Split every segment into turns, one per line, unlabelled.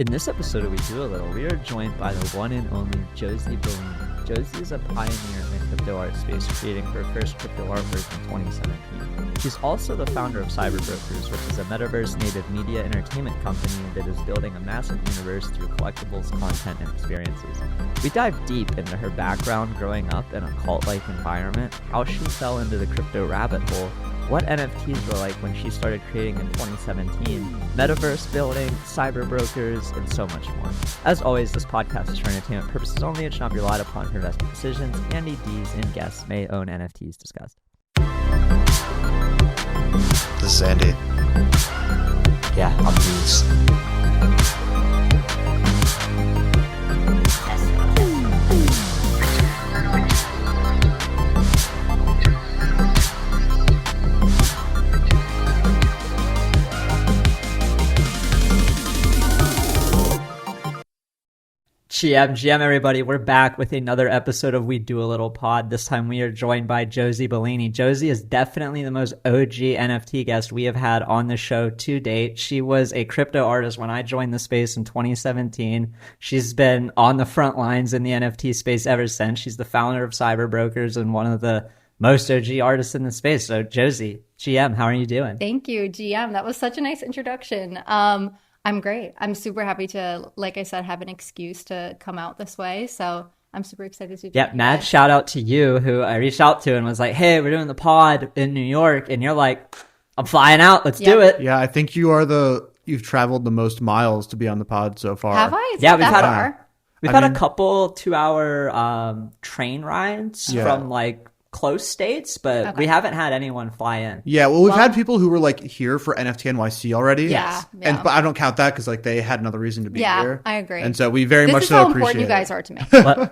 In this episode of We Do a Little, we are joined by the one and only Josie Bellini. Josie is a pioneer in the crypto art space, creating her first crypto artwork in 2017. She's also the founder of CyberBrokers, which is a metaverse-native media entertainment company that is building a massive universe through collectibles, content, and experiences. We dive deep into her background growing up in a cult-like environment, how she fell into the crypto rabbit hole, what NFTs were like when she started creating in 2017, metaverse building, CyberBrokers, and so much more. As always, this podcast is for entertainment purposes only. It should not be relied upon for investment decisions. Andy, D's, and guests may own NFTs discussed.
This is Andy.
Yeah, I'm D's.
GM, everybody. We're back with another episode of We Do a Little Pod. This time we are joined by Josie Bellini. Josie is definitely the most OG NFT guest we have had on the show to date. She was a crypto artist when I joined the space in 2017. She's been on the front lines in the NFT space ever since. She's the founder of CyberBrokers and one of the most OG artists in the space. So Josie, GM, how are you doing?
Thank you, GM. That was such a nice introduction. I'm great. I'm super happy to, like I said, have an excuse to come out this way. So I'm super excited to do
Yeah, mad shout out to you, who I reached out to and was like, hey, we're doing the pod in New York. And you're like, I'm flying out. Let's do it.
Yeah, I think you've traveled the most miles to be on the pod so far.
Have I?
Yeah, we've had a couple 2-hour train rides from like close states, but we haven't had anyone fly in.
Yeah, well, we've had people who were like here for NFT NYC already.
Yeah.
But I don't count that because like they had another reason to be here.
I agree.
And so we very
this
much
is
so
how
appreciate
important you guys are to me.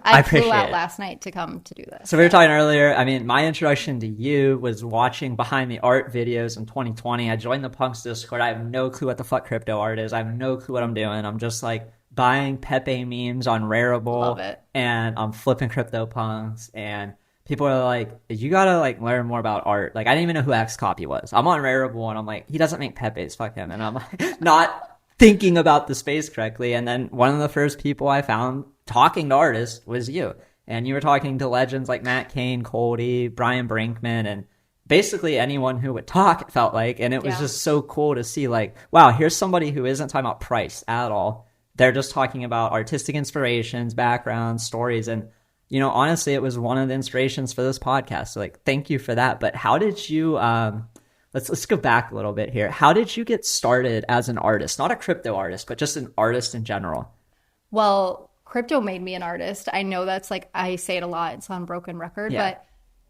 I
flew out
it.
last night to come to do this.
So we were talking earlier. I mean, my introduction to you was watching behind the art videos in 2020. I joined the Punks Discord. I have no clue what the fuck crypto art is. I have no clue what I'm doing. I'm just like buying Pepe memes on Rarible.
Love it.
And I'm flipping CryptoPunks, and people are like, you gotta like learn more about art. Like, I didn't even know who Xcopy was. I'm on Rarible and I'm like, he doesn't make Pepe's, fuck him. And I'm like, not thinking about the space correctly. And then one of the first people I found talking to artists was you. And you were talking to legends like Matt Cain, Coldy, Brian Brinkman, and basically anyone who would talk, it felt like. And it was just so cool to see like, wow, here's somebody who isn't talking about price at all. They're just talking about artistic inspirations, backgrounds, stories, and you know, honestly, it was one of the inspirations for this podcast. So, like, thank you for that. But how did you, let's go back a little bit here. How did you get started as an artist? Not a crypto artist, but just an artist in general.
Well, crypto made me an artist. I know that's like, I say it a lot. It's on broken record. Yeah. But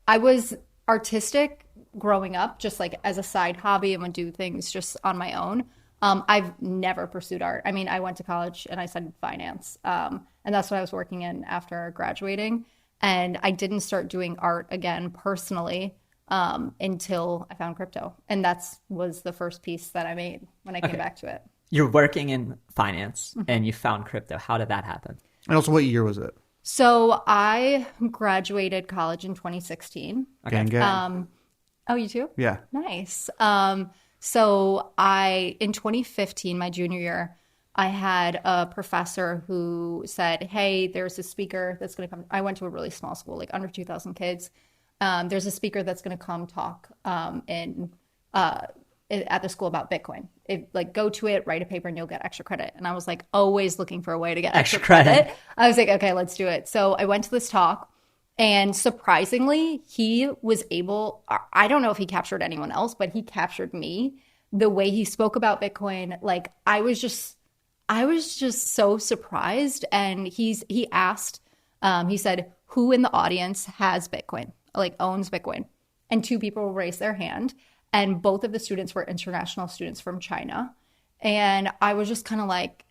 I was artistic growing up, just like as a side hobby and would do things just on my own. I've never pursued art. I mean, I went to college and I studied finance. And that's what I was working in after graduating. And I didn't start doing art again personally until I found crypto. And that was the first piece that I made when I came back to it.
You're working in finance and you found crypto. How did that happen?
And also, what year was it?
So I graduated college in 2016.
Okay. Gang.
Oh, you too?
Yeah.
Nice. So in 2015, my junior year, I had a professor who said, hey, there's a speaker that's going to come. I went to a really small school, like under 2,000 kids. There's a speaker that's going to come talk at the school about Bitcoin. Go to it, write a paper, and you'll get extra credit. And I was like always looking for a way to get extra credit. I was like, okay, let's do it. So I went to this talk. And surprisingly, he was able, I don't know if he captured anyone else, but he captured me. The way he spoke about Bitcoin, like I was just so surprised. And he asked, he said, who in the audience has Bitcoin, like owns Bitcoin? And 2 people raised their hand. And both of the students were international students from China. And I was just kind of like,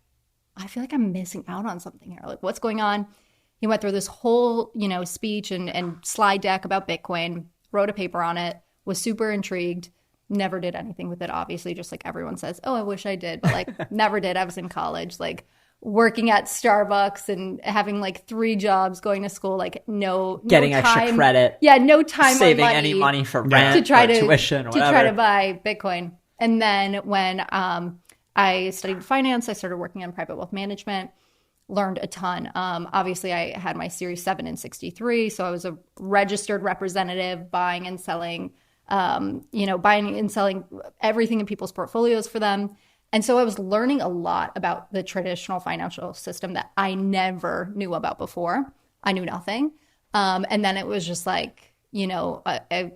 I feel like I'm missing out on something here. Like, what's going on? He went through this whole, speech and slide deck about Bitcoin, wrote a paper on it, was super intrigued, never did anything with it, obviously, just like everyone says, oh, I wish I did, but like never did. I was in college, like working at Starbucks and having like 3 jobs, going to school, like
getting
no
extra credit.
Yeah, no time
saving
or money
any money for rent
to try
or tuition or whatever.
to try to buy Bitcoin. And then when I studied finance. I started working on private wealth management, learned a ton. Obviously, I had my Series 7 and 63. So I was a registered representative buying and selling everything in people's portfolios for them. And so I was learning a lot about the traditional financial system that I never knew about before. I knew nothing. And then it was just like, I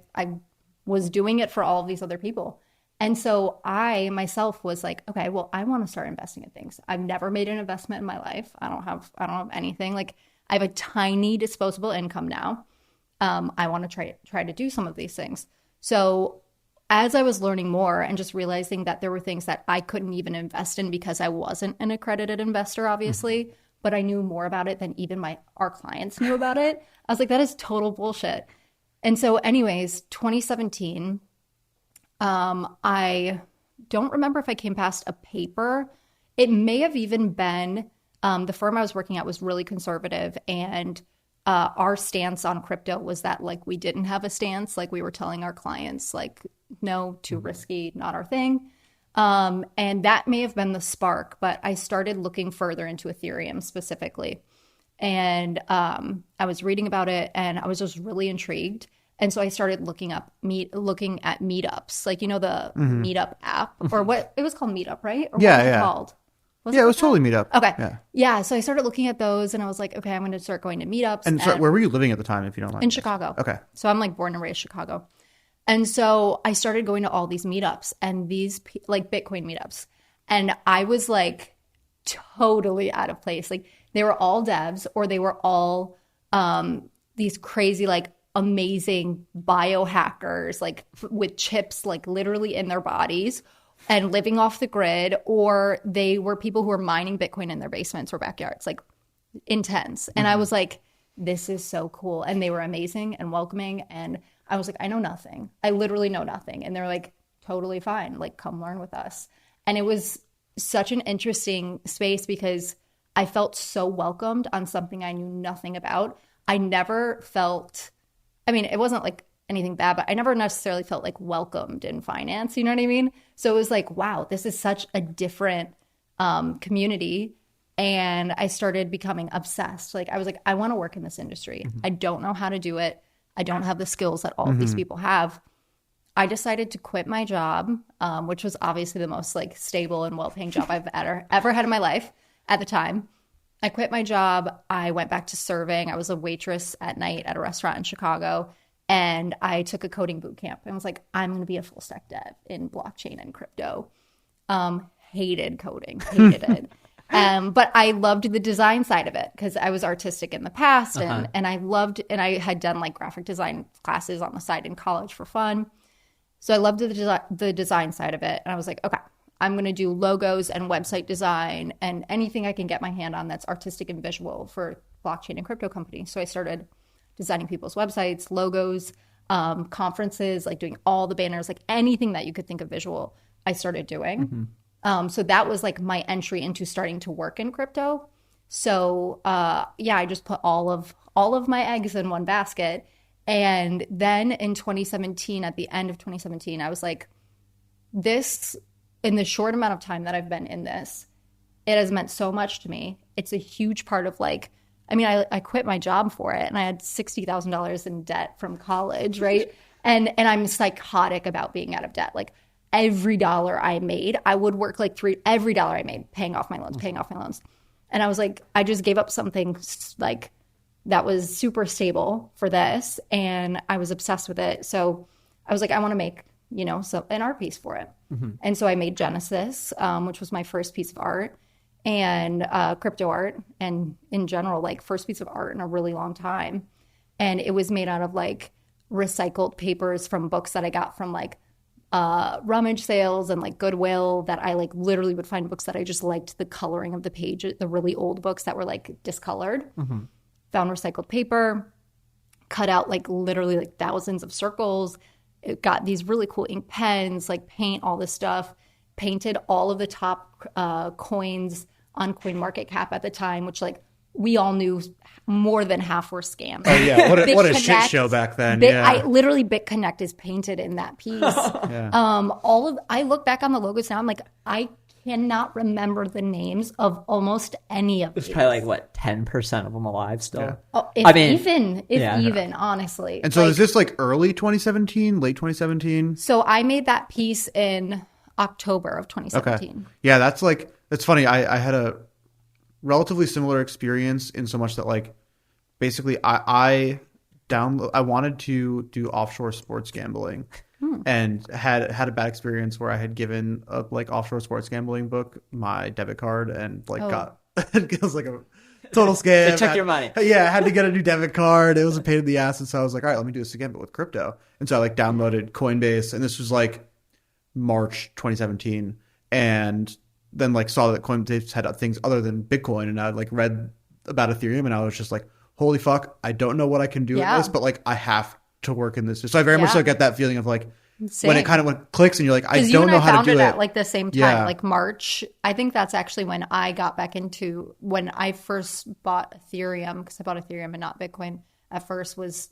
was doing it for all of these other people. And so I myself was like, okay, well, I want to start investing in things. I've never made an investment in my life. I don't have anything. Like, I have a tiny disposable income now. I want to try to do some of these things. So as I was learning more and just realizing that there were things that I couldn't even invest in because I wasn't an accredited investor, obviously, but I knew more about it than even our clients knew about it. I was like, that is total bullshit. And so anyways, 2017, I don't remember if I came past a paper. It may have even been, the firm I was working at was really conservative, and our stance on crypto was that like we didn't have a stance. Like, we were telling our clients like, no, too risky, not our thing. And that may have been the spark, but I started looking further into Ethereum specifically. And I was reading about it and I was just really intrigued. And so I started looking at meetups, like, the Meetup app, or what it was called, Meetup, right? Or what was it called?
It was totally Meetup.
Okay. Yeah. So I started looking at those and I was like, okay, I'm going to start going to meetups.
And so where were you living at the time, if you don't mind?
In Chicago.
Okay.
So I'm like born and raised Chicago. And so I started going to all these meetups and these like Bitcoin meetups. And I was like totally out of place. Like, they were all devs, or they were all these crazy, like, amazing biohackers, like with chips, like literally in their bodies and living off the grid, or they were people who were mining Bitcoin in their basements or backyards, like intense. And I was like, this is so cool. And they were amazing and welcoming. And I was like, I know nothing. I literally know nothing. And they're like, totally fine. Like, come learn with us. And it was such an interesting space because I felt so welcomed on something I knew nothing about. I never felt, it wasn't like anything bad, but I never necessarily felt like welcomed in finance. You know what I mean? So it was like, wow, this is such a different community. And I started becoming obsessed. Like, I was like, I want to work in this industry. I don't know how to do it. I don't have the skills that all of these people have. I decided to quit my job, which was obviously the most like stable and well-paying job I've ever had in my life at the time. I quit my job. I went back to serving. I was a waitress at night at a restaurant in Chicago. And I took a coding boot camp and was like, I'm going to be a full stack dev in blockchain and crypto. Hated coding, hated it. But I loved the design side of it because I was artistic in the past and I had done like graphic design classes on the side in college for fun. So I loved the design side of it. And I was like, okay, I'm going to do logos and website design and anything I can get my hand on that's artistic and visual for blockchain and crypto companies. So I started designing people's websites, logos, conferences, like doing all the banners, like anything that you could think of visual, I started doing. So that was like my entry into starting to work in crypto. So I just put all of my eggs in one basket. And then in 2017, at the end of 2017, I was like, this, in the short amount of time that I've been in this, it has meant so much to me. It's a huge part of like, I quit my job for it and I had $60,000 in debt from college, right? And I'm psychotic about being out of debt. Like, every dollar I made, I would work like every dollar I made, paying off my loans. And I was like, I just gave up something like that was super stable for this. And I was obsessed with it. So I was like, I want to make, an art piece for it. And so I made Genesis, which was my first piece of art, and cryptoart, and in general, like first piece of art in a really long time. And it was made out of like recycled papers from books that I got from like rummage sales and like Goodwill, that I like literally would find books that I just liked the coloring of the page, the really old books that were like discolored. Found recycled paper, cut out like literally like thousands of circles. It got these really cool ink pens, like paint, all this stuff. Painted all of the top coins on CoinMarketCap at the time, which like we all knew more than half were scams.
Oh yeah, what a shit show back then.
I literally BitConnect is painted in that piece. I look back on the logos now, I'm like, I cannot remember the names of almost any of
There's
these.
probably like what 10% of them alive still.
Yeah.
Oh, honestly.
And so is this like early 2017, late 2017?
So I made that piece in October of 2017.
Okay. Yeah, that's funny. I had a relatively similar experience in so much that like basically I wanted to do offshore sports gambling and had a bad experience where I had given a like offshore sports gambling book my debit card and like got it was like a total scam.
They took your money.
Yeah, I had to get a new debit card. It was a pain in the ass. And so I was like, all right, let me do this again, but with crypto. And so I like downloaded Coinbase, and this was like March 2017, and then like saw that Coinbase had things other than Bitcoin, and I like read about Ethereum, and I was just like, holy fuck, I don't know what I can do with this, but like I have to work in this. So I very much so get that feeling of like when it kind of clicks and you're like, I don't know how to do it.
At like the same time, like March. I think that's actually when I got back into when I first bought Ethereum, because I bought Ethereum and not Bitcoin at first was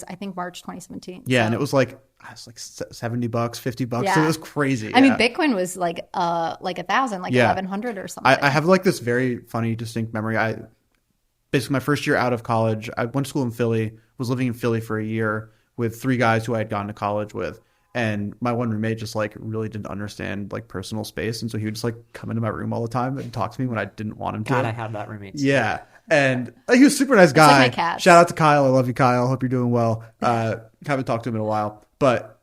I think March 2017.
Yeah, so. And it was like $70, $50.
Yeah.
So it was crazy.
I mean, Bitcoin was like 1,000, like 1,100 or something.
I have like this very funny, distinct memory. Basically my first year out of college, I went to school in Philly, was living in Philly for a year with 3 guys who I had gone to college with. And my one roommate just like really didn't understand like personal space. And so he would just like come into my room all the time and talk to me when I didn't want him to.
God, I had that roommate.
Yeah. And he was a super nice guy.
Like my cat.
Shout out to Kyle. I love you, Kyle. Hope you're doing well. Haven't talked to him in a while. But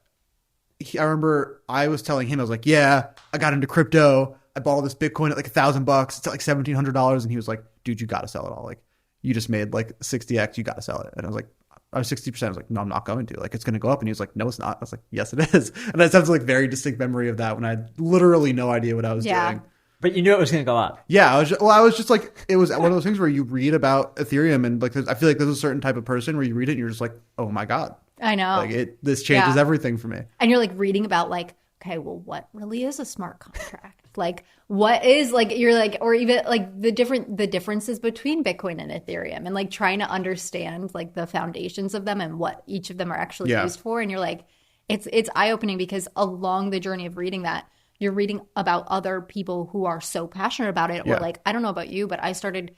I remember I was telling him, I was like, yeah, I got into crypto. I bought all this Bitcoin at like $1,000. It's at like $1,700. And he was like, dude, you got to sell it all. Like, you just made like 60x. You got to sell it. And I was like, I was 60%. I was like, no, I'm not going to. Like, it's going to go up. And he was like, no, it's not. I was like, yes, it is. And I just have like very distinct memory of that when I had literally no idea what I was doing.
But you knew it was going to go up.
Yeah, I was just like, it was one of those things where you read about Ethereum and like, I feel like there's a certain type of person where you read it and you're just like, oh my God.
I know.
Like this changes everything for me.
And you're like reading about like, okay, well, what really is a smart contract? Like what is like, you're like, or even like the differences between Bitcoin and Ethereum, and like trying to understand like the foundations of them and what each of them are actually used for. And you're like, it's eye-opening, because along the journey of reading that, you're reading about other people who are so passionate about it. Or like, I don't know about you, but I started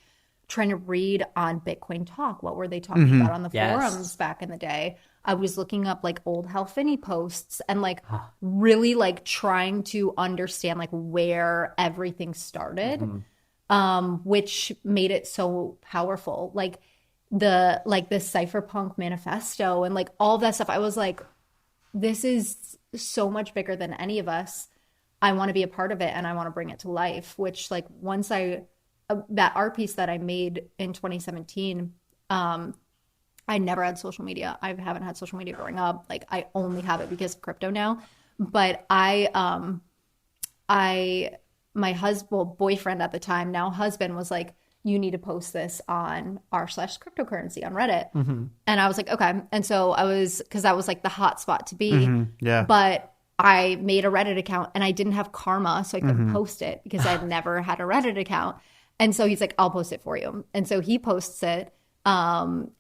trying to read on Bitcoin Talk. What were they talking about on the forums back in the day? I was looking up like old Hal Finney posts and like really like trying to understand like where everything started, which made it so powerful. Like the cypherpunk manifesto and like all that stuff. I was like, this is so much bigger than any of us. I want to be a part of it and I want to bring it to life, which like once that art piece that I made in 2017, I never had social media. I haven't had social media growing up. Like I only have it because of crypto now. But my boyfriend at the time, now husband, was like, you need to post this on r/cryptocurrency on Reddit. And I was like, okay. And so because that was like the hot spot to be.
Yeah.
But I made a Reddit account and I didn't have karma, so I couldn't post it because I had never had a Reddit account. And so he's like, I'll post it for you. And so he posts it. And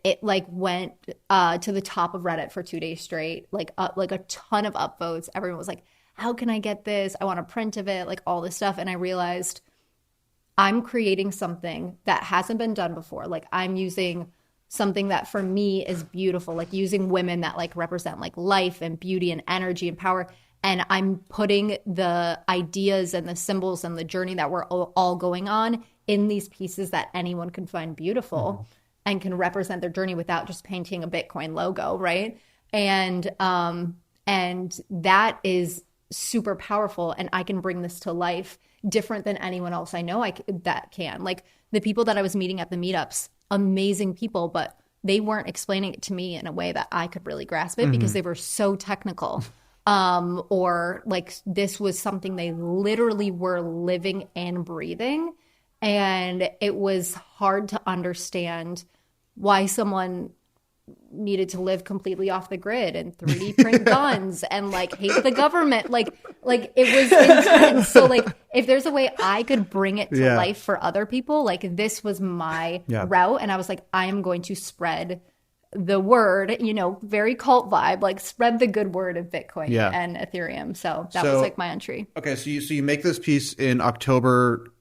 it like went to the top of Reddit for 2 days straight, like a ton of upvotes. Everyone was like, how can I get this? I want a print of it, like all this stuff. And I realized I'm creating something that hasn't been done before. Like I'm using something that for me is beautiful, like using women that like represent like life and beauty and energy and power. And I'm putting the ideas and the symbols and the journey that we're all going on in these pieces that anyone can find beautiful and can represent their journey without just painting a Bitcoin logo, right? And that is super powerful, and I can bring this to life different than anyone else I know that can. Like the people that I was meeting at the meetups, amazing people, but they weren't explaining it to me in a way that I could really grasp it because they were so technical. Or like this was something they literally were living and breathing. And it was hard to understand why someone needed to live completely off the grid and 3D print guns and like hate the government. Like it was intense. So like if there's a way I could bring it to life for other people, like this was my route. And I was like, I am going to spread the word, very cult vibe, like spread the good word of Bitcoin and Ethereum. So that was like my entry.
Okay, so you make this piece in October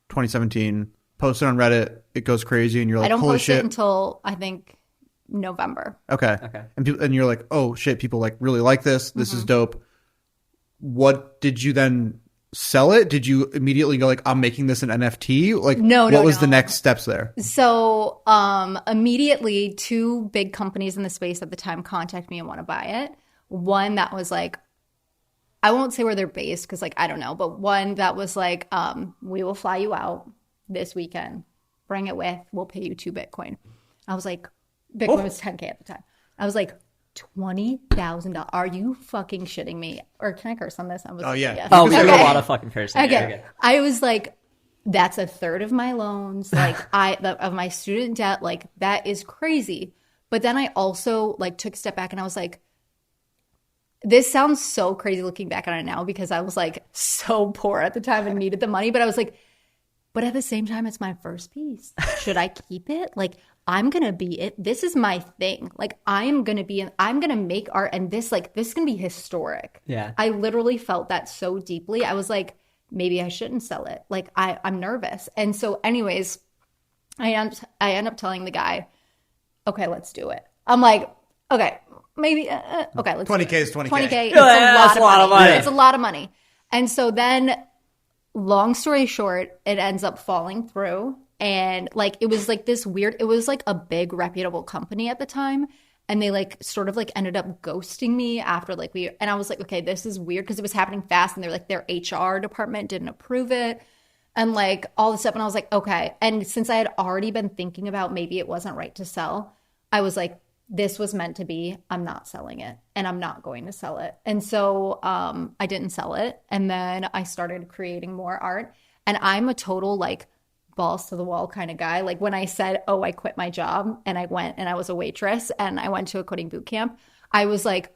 2017, post it on Reddit, it goes crazy, and you're like,
I don't
holy
post
shit.
it until I think November.
Okay. And you're like, oh shit, people like really like this. This is dope. What did you then sell it? Did you immediately go like, I'm making this an NFT? Like, what was the next steps there?
So immediately 2 big companies in the space at the time contact me and want to buy it. One that was like, I won't say where they're based because like, I don't know, but one that was like, we will fly you out this weekend. Bring it with, we'll pay you 2 Bitcoin. I was like, Bitcoin was 10K at the time. I was like, $20,000. Are you fucking shitting me? Or can I curse on this? I was
we do a lot of fucking cursing.
Okay. I was like, that's 1/3 of my loans. Like of my student debt. Like that is crazy. But then I also like took a step back and I was like, this sounds so crazy looking back on it now because I was like so poor at the time and needed the money. But I was like, but at the same time, it's my first piece. Should I keep it? Like, I'm going to be it. This is my thing. Like, I'm going to make art and this is going to be historic.
Yeah.
I literally felt that so deeply. I was like, maybe I shouldn't sell it. Like, I'm nervous. And so anyways, I end up telling the guy, okay, let's do it. I'm like, okay, maybe, okay, let's
20K is 20K.
20K.
It's a lot of money.
It's a lot of money. And so then, long story short, it ends up falling through. And like, it was like this weird, it was like a big reputable company at the time. And they like sort of like ended up ghosting me after like and I was like, okay, this is weird because it was happening fast. And they're like, their HR department didn't approve it. And like all this stuff. And I was like, okay. And since I had already been thinking about maybe it wasn't right to sell, I was like, this was meant to be. I'm not selling it and I'm not going to sell it. And so I didn't sell it. And then I started creating more art. And I'm a total like balls to the wall kind of guy. Like when I said, oh, I quit my job and I went and I was a waitress and I went to a coding boot camp, I was like,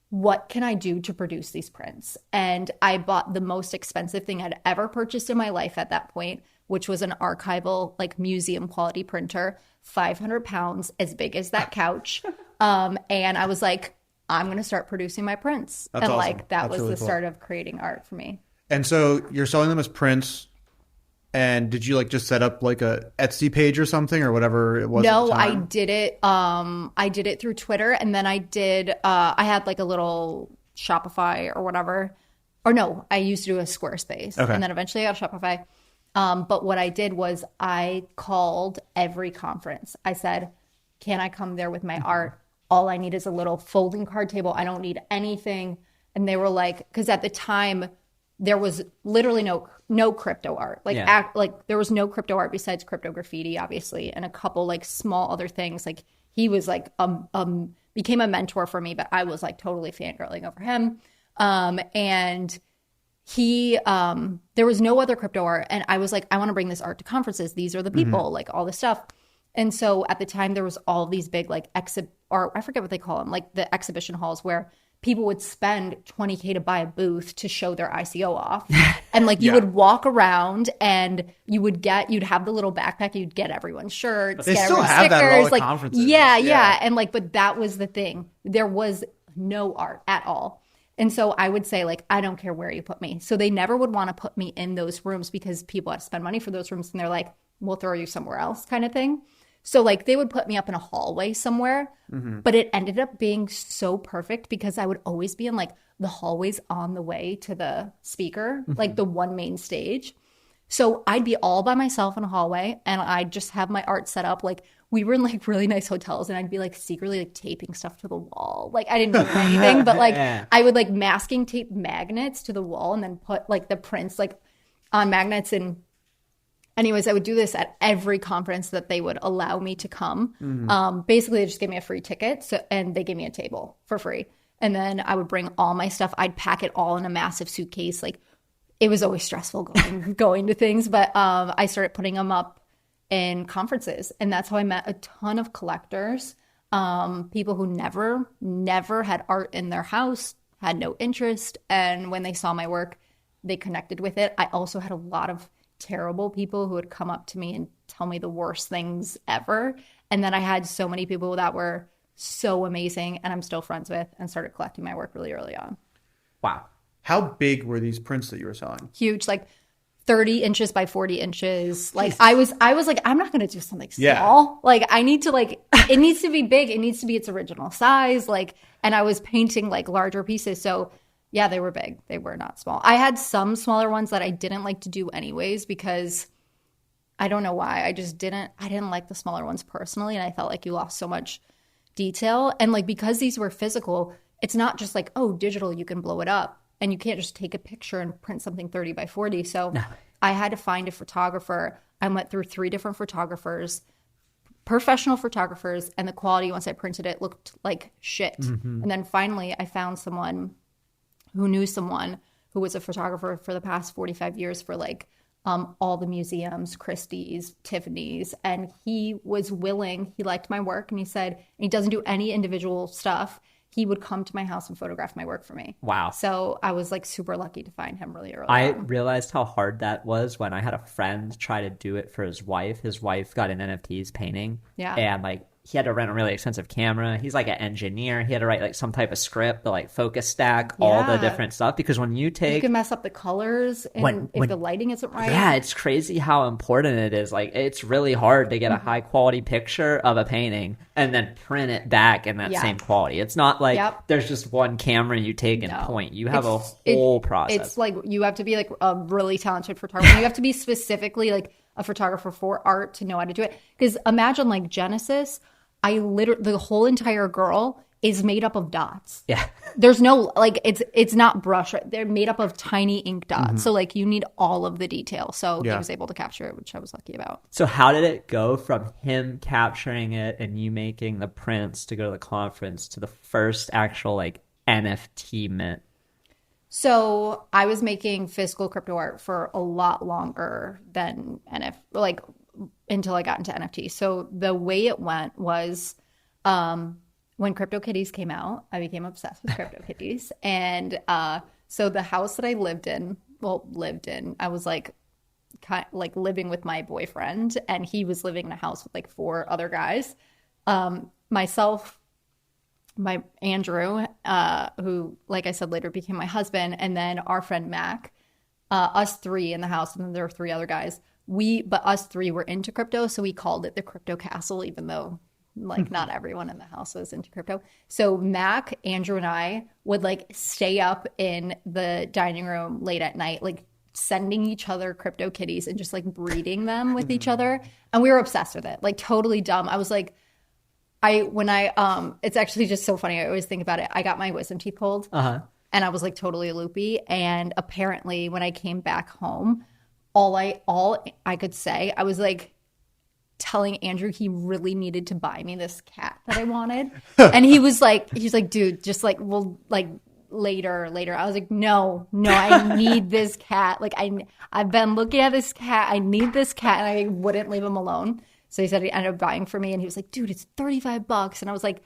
what can I do to produce these prints? And I bought the most expensive thing I'd ever purchased in my life at that point, which was an archival, like museum quality printer, 500 pounds, as big as that couch. And I was like, I'm going to start producing my prints.
That's
and
awesome.
like, that
That's
was
really
the
cool.
start of creating art for me.
And so you're selling them as prints. And did you like just set up like a Etsy page or something or whatever it was?
No,
at the time?
I did it. I did it through Twitter, and then I did. I had like a little Shopify or whatever. Or no, I used to do a Squarespace,
Okay.
and then eventually I got a Shopify. But what I did was I called every conference. I said, "Can I come there with my art? All I need is a little folding card table. I don't need anything." And they were like, because at the time there was literally no crypto art. Like there was no crypto art besides crypto graffiti, obviously, and a couple like small other things. Like he was like became a mentor for me, but I was like totally fangirling over him. And he there was no other crypto art, and I was like, I want to bring this art to conferences. These are the people, like all this stuff. And so at the time there was all these big like or I forget what they call them, like the exhibition halls where people would spend $20K to buy a booth to show their ICO off. And like you would walk around and you'd have the little backpack, you'd get everyone's shirts,
They
get
still
everyone's
have
stickers.
that at all the
like,
conferences.
Yeah. And like, but that was the thing. There was no art at all. And so I would say like, I don't care where you put me. So they never would want to put me in those rooms because people had to spend money for those rooms. And they're like, we'll throw you somewhere else kind of thing. So like they would put me up in a hallway somewhere, but it ended up being so perfect because I would always be in like the hallways on the way to the speaker, like the one main stage. So I'd be all by myself in a hallway and I'd just have my art set up. Like we were in like really nice hotels and I'd be like secretly like taping stuff to the wall. Like I didn't do anything, but like I would like masking tape magnets to the wall and then put like the prints like on magnets. And anyways, I would do this at every conference that they would allow me to come. Basically, they just gave me a free ticket and they gave me a table for free. And then I would bring all my stuff. I'd pack it all in a massive suitcase. Like it was always stressful going to things, but I started putting them up in conferences. And that's how I met a ton of collectors, people who never had art in their house, had no interest. And when they saw my work, they connected with it. I also had a lot of terrible people who would come up to me and tell me the worst things ever. And then I had so many people that were so amazing and I'm still friends with and started collecting my work really early on.
Wow.
How big were these prints that you were selling?
Huge, like 30 inches by 40 inches. Like I was like, I'm not going to do something small.
Yeah.
Like I need to like, it needs to be big. It needs to be its original size. Like, and I was painting like larger pieces. So yeah, they were big. They were not small. I had some smaller ones that I didn't like to do anyways because I don't know why. I didn't like the smaller ones personally. And I felt like you lost so much detail. And like, because these were physical, it's not just like, oh, digital, you can blow it up. And you can't just take a picture and print something 30 by 40. So I had to find a photographer. I went through 3 different photographers, professional photographers, and the quality once I printed it looked like shit. And then finally I found someone who knew someone who was a photographer for the past 45 years for like all the museums, Christie's, Tiffany's. And he was willing, he liked my work and he said, and he doesn't do any individual stuff. He would come to my house and photograph my work for me.
Wow.
So I was like super lucky to find him really early
I
on.
realized how hard that was when I had a friend try to do it for his wife. His wife got an NFTs painting.
Yeah.
And like he had to rent a really expensive camera. He's like an engineer. He had to write like some type of script to like focus stack all the
Yeah.
different stuff because when you
You
take
can mess up the colors and if the lighting isn't right.
yeah, it's crazy how important it is. Like it's really hard to get a high quality picture of a painting and then print it back in that
Yeah.
same quality. It's not like
Yep.
there's just one camera you take and
No.
point. You have a
It's-
whole process.
It's like you have to be like a really talented photographer. You have to be specifically like a photographer for art to know how to do it. Because imagine like Genesis, the whole entire girl is made up of dots.
yeah.
There's no like it's not brush. They're made up of tiny ink dots. So like you need all of the detail. So he
Yeah.
was able to capture it, which I was lucky about.
So how did it go from him capturing it and you making the prints to go to the conference to the first actual like NFT mint?
So I was making physical crypto art for a lot longer than until I got into NFT. So the way it went was when CryptoKitties came out, I became obsessed with CryptoKitties. And so the house that I lived in, I was like living with my boyfriend and he was living in a house with like 4 other guys. Myself, my Andrew, who, like I said, later became my husband, and then our friend Mac, us 3 in the house, and then there were 3 other guys. But us 3 were into crypto, so we called it the Crypto Castle, even though like not everyone in the house was into crypto. So Mac, Andrew, and I would like stay up in the dining room late at night, like sending each other crypto kitties and just like breeding them with each other, and we were obsessed with it, like totally dumb. I was like. It's actually just so funny. I always think about it. I got my wisdom teeth pulled and I was like totally loopy. And apparently when I came back home, all I could say, I was like telling Andrew he really needed to buy me this cat that I wanted. And he was like, dude, just like, well, like later. I was like, no, I need this cat. Like I've been looking at this cat. I need this cat. And I wouldn't leave him alone. So he said he ended up buying for me and he was like, dude, it's $35. And I was like,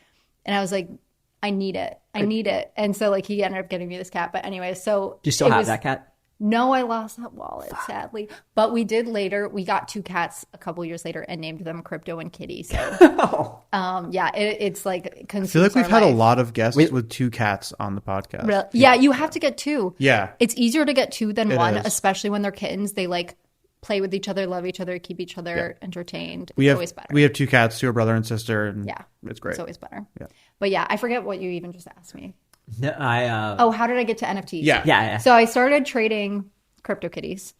I need it. And so like he ended up getting me this cat. But anyway, so
Do you still have that cat?
No, I lost that wallet, sadly. But we did later. We got 2 cats a couple years later and named them Crypto and Kitty. So yeah, it's like
I feel like we've had a lot of guests with 2 cats on the podcast.
Really? Yeah, you have to get 2.
Yeah.
It's easier to get 2 than
It
1,
is.
especially when they're kittens. They like play with each other, love each other, keep each other entertained.
We
It's
have
always better.
we have 2 cats, 2 are brother and sister, and
Yeah.
it's great.
It's always better.
Yeah.
But yeah, I forget what you even just asked me.
No,
How did I get to NFTs?
Yeah.
So I started trading CryptoKitties.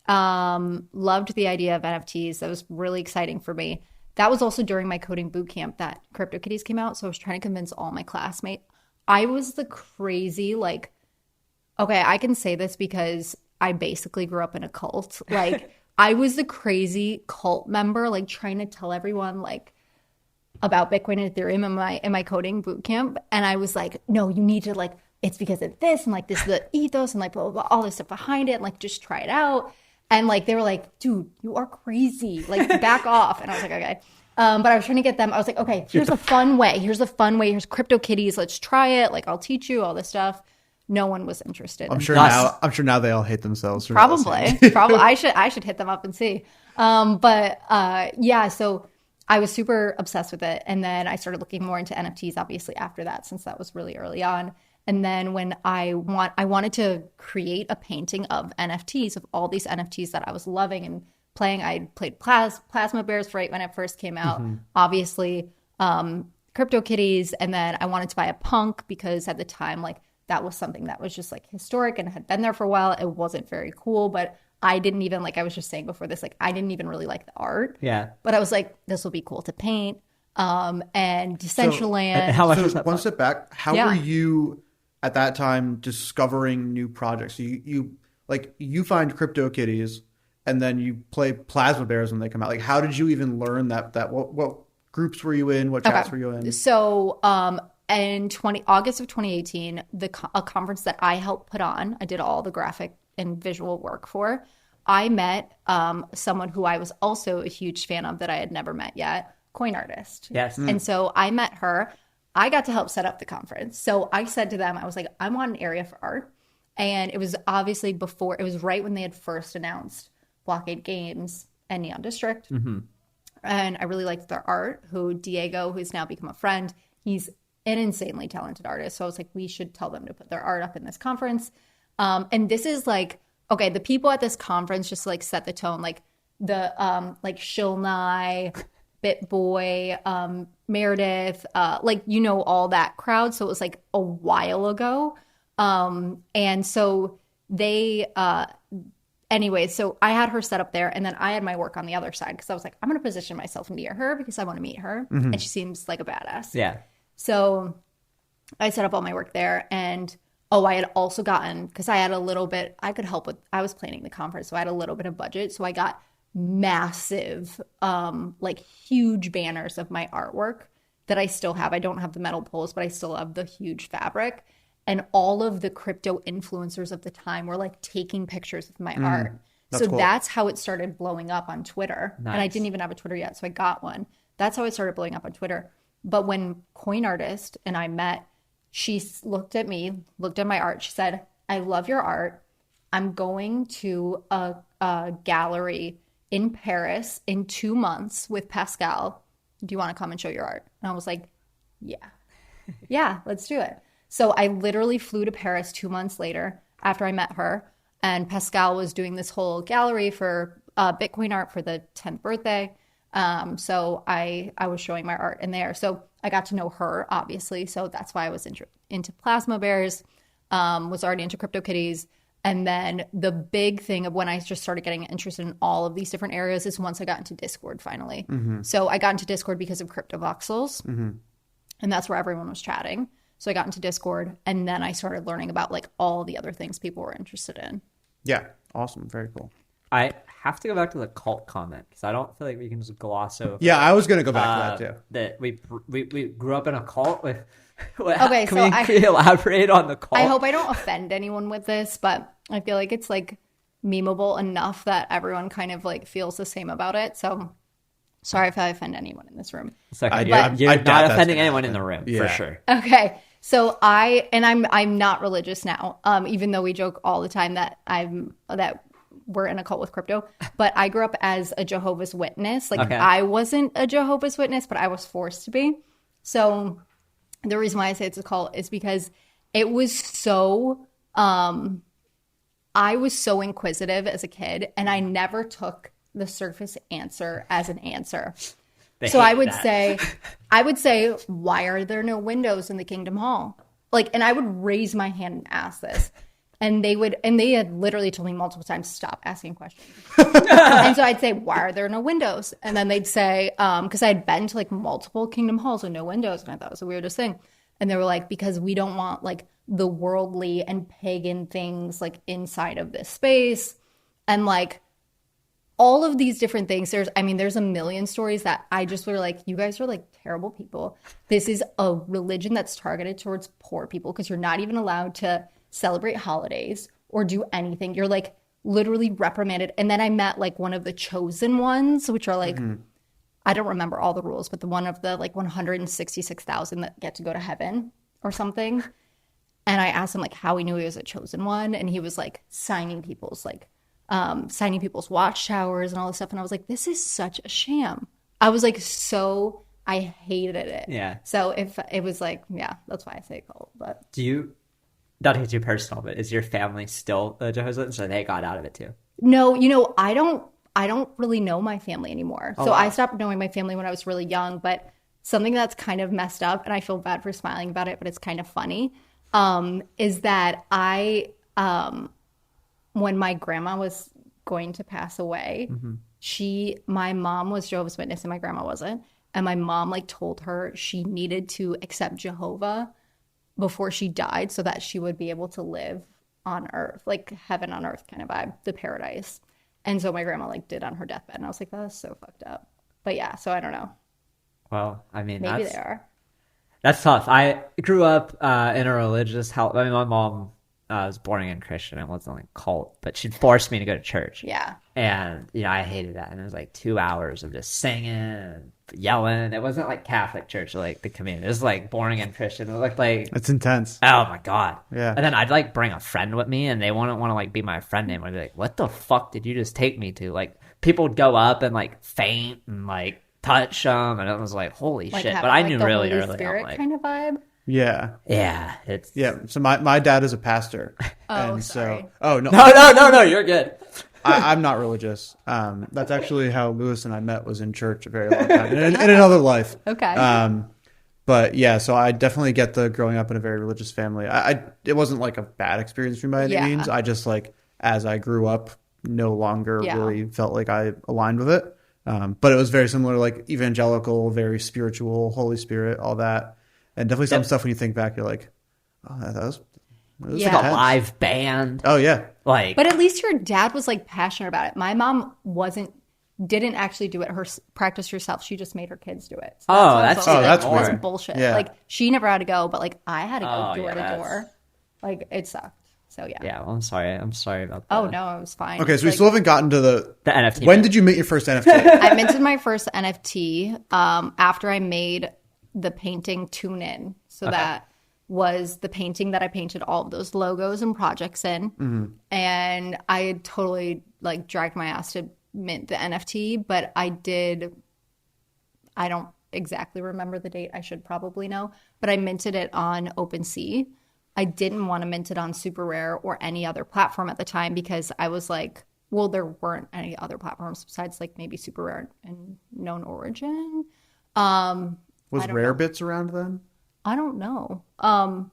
Loved the idea of NFTs. That was really exciting for me. That was also during my coding boot camp that CryptoKitties came out. So I was trying to convince all my classmates. I was the crazy, like, okay, I can say this because I basically grew up in a cult. Like, I was the crazy cult member, like trying to tell everyone, like, about Bitcoin and Ethereum in my coding boot camp. And I was like, no, you need to like, it's because of this and like this is the ethos and like blah, blah, blah, all this stuff behind it. And like, just try it out. And like, they were like, dude, you are crazy. Like back off. And I was like, okay. But I was trying to get them. I was like, okay, here's a fun way. Here's CryptoKitties. Let's try it. Like, I'll teach you all this stuff. No one was interested.
I'm sure now they all hate themselves. For not listening.
Probably. I should hit them up and see. Yeah. So I was super obsessed with it. And then I started looking more into NFTs, obviously, after that, since that was really early on. And then when I wanted to create a painting of NFTs, of all these NFTs that I was loving and playing. I played Plasma Bears right when it first came out. Obviously, CryptoKitties. And then I wanted to buy a punk because at the time, like, that was something that was just like historic and had been there for a while. It wasn't very cool, but I didn't even, like I was just saying before this, like I didn't even really like the art.
Yeah.
But I was like, this will be cool to paint. And Decentraland.
How much was
So
that?
one step back, how were you at that time discovering new projects? So you find CryptoKitties and then you play Plasma Bears when they come out. Like, how did you even learn that what groups were you in? What chats were you in?
So in August of 2018, a conference that I helped put on, I did all the graphic and visual work for, I met someone who I was also a huge fan of that I had never met yet, Coin Artist.
Yes.
And so I met her. I got to help set up the conference. So I said to them, I was like, I want an area for art. And it was obviously it was right when they had first announced Blockade Games and Neon District. And I really liked their art. Diego, who's now become a friend, he's an insanely talented artist. So I was like, we should tell them to put their art up in this conference. And this is like, okay, the people at this conference just like set the tone, like the like Shilnai, BitBoy, Meredith, like, you know, all that crowd. So it was like a while ago. And so they, anyway, so I had her set up there and then I had my work on the other side because I was like, I'm going to position myself near her because I want to meet her. And she seems like a badass.
Yeah.
So I set up all my work there and I had also gotten, because I had a little bit, I was planning the conference, so I had a little bit of budget. So I got massive, like huge banners of my artwork that I still have. I don't have the metal poles, but I still have the huge fabric. And all of the crypto influencers of the time were like taking pictures of my art. So
cool.
That's how it started blowing up on Twitter.
Nice.
And I didn't even have a Twitter yet, so I got one. That's how it started blowing up on Twitter. But when Coin Artist and I met, she looked at me, looked at my art. She said, I love your art. I'm going to a gallery in Paris in 2 months with Pascal. Do you want to come and show your art? And I was like, yeah, let's do it. So I literally flew to Paris 2 months later after I met her. And Pascal was doing this whole gallery for Bitcoin art for the 10th birthday. So I was showing my art in there. So I got to know her, obviously. So that's why I was into Plasma Bears, was already into CryptoKitties. And then the big thing of when I just started getting interested in all of these different areas is once I got into Discord finally. So I got into Discord because of CryptoVoxels. And that's where everyone was chatting. So I got into Discord and then I started learning about like all the other things people were interested in.
Yeah. Awesome. Very cool.
I have to go back to the cult comment because I don't feel like we can just gloss over.
Yeah, I was going to go back to that too.
That we grew up in a cult with.
Okay,
can we elaborate on the cult?
I hope I don't offend anyone with this, but I feel like it's like memeable enough that everyone kind of like feels the same about it. So sorry if I offend anyone in this room.
It's okay.
I
You're
doubt
not
that's
offending
gonna
anyone
happen.
in the room
Yeah.
for sure.
Okay. So I'm not religious now, even though we joke all the time that we're in a cult with crypto. But I grew up as a Jehovah's Witness. Like I wasn't a Jehovah's Witness, but I was forced to be. So the reason why I say it's a cult is because it was so. I was so inquisitive as a kid, and I never took the surface answer as an answer. So I would say, why are there no windows in the Kingdom Hall? Like, and I would raise my hand and ask this. And they had literally told me multiple times, stop asking questions. And so I'd say, why are there no windows? And then they'd say, because I had been to like multiple Kingdom Halls with no windows. And I thought it was the weirdest thing. And they were like, because we don't want like the worldly and pagan things like inside of this space. And like, all of these different things. There's a million stories that I just were like, you guys are like terrible people. This is a religion that's targeted towards poor people because you're not even allowed to celebrate holidays or do anything. You're like literally reprimanded. And then I met like one of the chosen ones, which are like, I don't remember all the rules, but the one of the like 166,000 that get to go to heaven or something. And I asked him like how he knew he was a chosen one. And he was like signing people's watchtowers and all this stuff. And I was like, this is such a sham. I was like, I hated it.
Yeah.
So if it was like, yeah, that's why I say cult. But
not to get too personal, but is your family still Jehovah's Witnesses, or they got out of it too?
no, I don't really know my family anymore. So I stopped knowing my family when I was really young. But something that's kind of messed up, and I feel bad for smiling about it, but it's kind of funny, is that when my grandma was going to pass away, my mom was Jehovah's Witness and my grandma wasn't. And my mom like told her she needed to accept Jehovah before she died so that she would be able to live on earth, like heaven on earth kind of vibe, the paradise. And so my grandma like did on her deathbed. And I was like, that's so fucked up. But yeah, so I don't know.
Well, I mean,
Maybe they are.
That's tough. I grew up in a religious house. I mean, my mom was born again Christian. It wasn't like a cult, but she forced me to go to church.
Yeah.
And, I hated that. And it was like 2 hours of just singing and yelling. It wasn't like Catholic church, like the community. It was like born again Christian. It looked like,
It's intense.
oh my God.
Yeah.
And then I'd like bring a friend with me and they wouldn't want to like be my friend anymore. I'd be like, what the fuck did you just take me to? Like people would go up and like faint and like touch them. And it was like, holy
Like
shit.
having,
But I
like,
knew
the
really
Holy
early
Spirit
on, like,
kind of vibe.
Yeah.
yeah, it's
Yeah. So my dad is a pastor.
Oh,
and
sorry.
So, oh, no.
No, you're good.
I'm not religious. That's actually how Lewis and I met, was in church a very long time in another life.
Okay.
But yeah, so I definitely get the growing up in a very religious family. It wasn't like a bad experience for me by any
Yeah.
means. I just like, as I grew up, no longer
Yeah.
really felt like I aligned with it. But it was very similar, like evangelical, very spiritual, Holy Spirit, all that. And definitely some stuff when you think back, you're like, oh, that was
Yeah.
Like a
intense.
live band.
Oh yeah.
Like,
But at least your dad was like passionate about it. My mom didn't actually do it practice herself. She just made her kids do it. So
Oh,
why I
that's-
was like,
that's
that's
weird.
bullshit.
Yeah.
Like she never had to go, but like I had to go
Oh,
door
yeah,
to
that's-
door. Like it sucked. So yeah.
yeah, well, I'm sorry about that.
Oh no, it was fine.
Okay, so we
Like,
still haven't gotten to the
NFT.
When did you make your first NFT?
I minted my first NFT after I made the painting Tune In. So that was the painting that I painted all of those logos and projects in. And I had totally like dragged my ass to mint the NFT, but I don't exactly remember the date. I should probably know, but I minted it on OpenSea. I didn't want to mint it on Super Rare or any other platform at the time because I was like, well, there weren't any other platforms besides like maybe Super Rare and Known Origin.
Was
don't
Rare
know.
Bits around then?
I don't know. I'm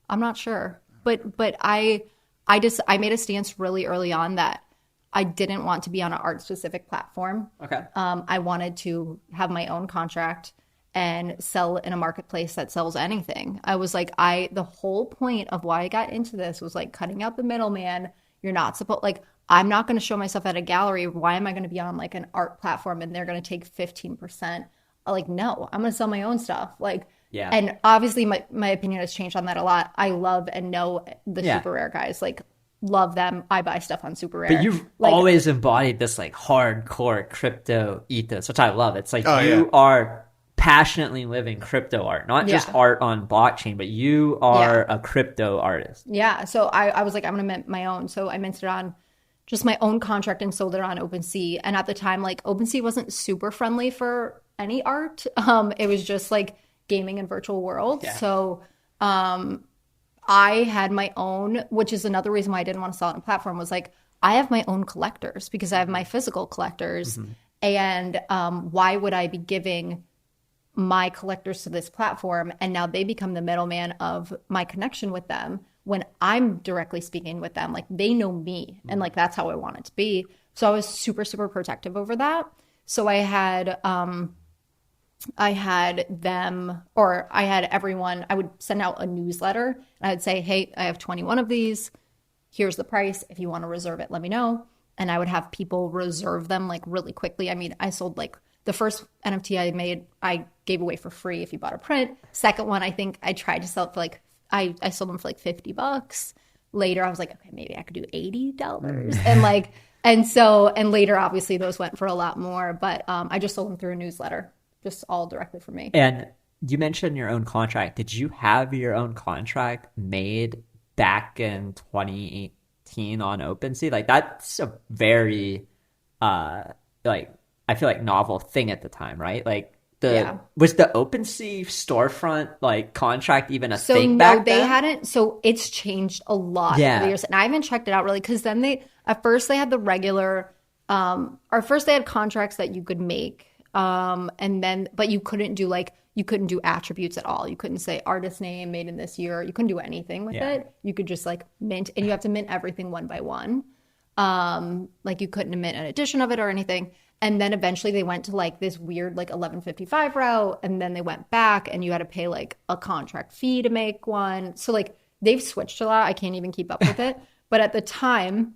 not sure. But I made a stance really early on that I didn't want to be on an art specific platform.
Okay.
I wanted to have my own contract and sell in a marketplace that sells anything. I was like, the whole point of why I got into this was like cutting out the middleman. You're not supposed, like, I'm not going to show myself at a gallery. Why am I going to be on like an art platform and they're going to take 15%? Like, no, I'm going to sell my own stuff. Like,
Yeah.
And obviously my opinion has changed on that a lot. I love and know the
Yeah.
Super Rare guys. Like, love them. I buy stuff on Super Rare.
But you've
like,
always embodied this like hardcore crypto ethos, which I love. It's like
Oh,
you
yeah.
are passionately living crypto art, not just
Yeah.
art on blockchain, but you are a crypto artist.
Yeah. So I was like, I'm going to mint my own. So I minted it on just my own contract and sold it on OpenSea. And at the time, like OpenSea wasn't super friendly for any art. It was just like gaming and virtual world.
Yeah.
So I had my own, which is another reason why I didn't want to sell it on a platform, was like, I have my own collectors because I have my physical collectors. And why would I be giving my collectors to this platform and now they become the middleman of my connection with them when I'm directly speaking with them? Like, they know me and like that's how I want it to be. So I was super, super protective over that. So I had everyone, I would send out a newsletter and I would say, hey, I have 21 of these. Here's the price. If you want to reserve it, let me know. And I would have people reserve them like really quickly. I mean, I sold like the first NFT I made, I gave away for free if you bought a print. Second one, I think I tried to sell it for like, I sold them for like $50. Later, I was like, okay, maybe I could do $80. And like, and later, obviously, those went for a lot more. But I just sold them through a newsletter, just all directly from me.
And you mentioned your own contract. Did you have your own contract made back in 2018 on OpenSea? Like, that's a very like I feel like novel thing at the time, right? Like
Yeah.
was the OpenSea storefront like contract even a
So
thing
no,
back
they
then?
hadn't. So it's changed a lot
Yeah.
over the years, and I haven't checked it out really because then at first they had the regular, or first they had contracts that you could make, and then but you couldn't do attributes at all. You couldn't say artist name made in this year. You couldn't do anything with
Yeah.
it. You could just like mint, and you have to mint everything one by one. Like you couldn't mint an edition of it or anything. And then eventually they went to like this weird like 1155 route, and then they went back and you had to pay like a contract fee to make one. So like they've switched a lot. I can't even keep up with it. But at the time,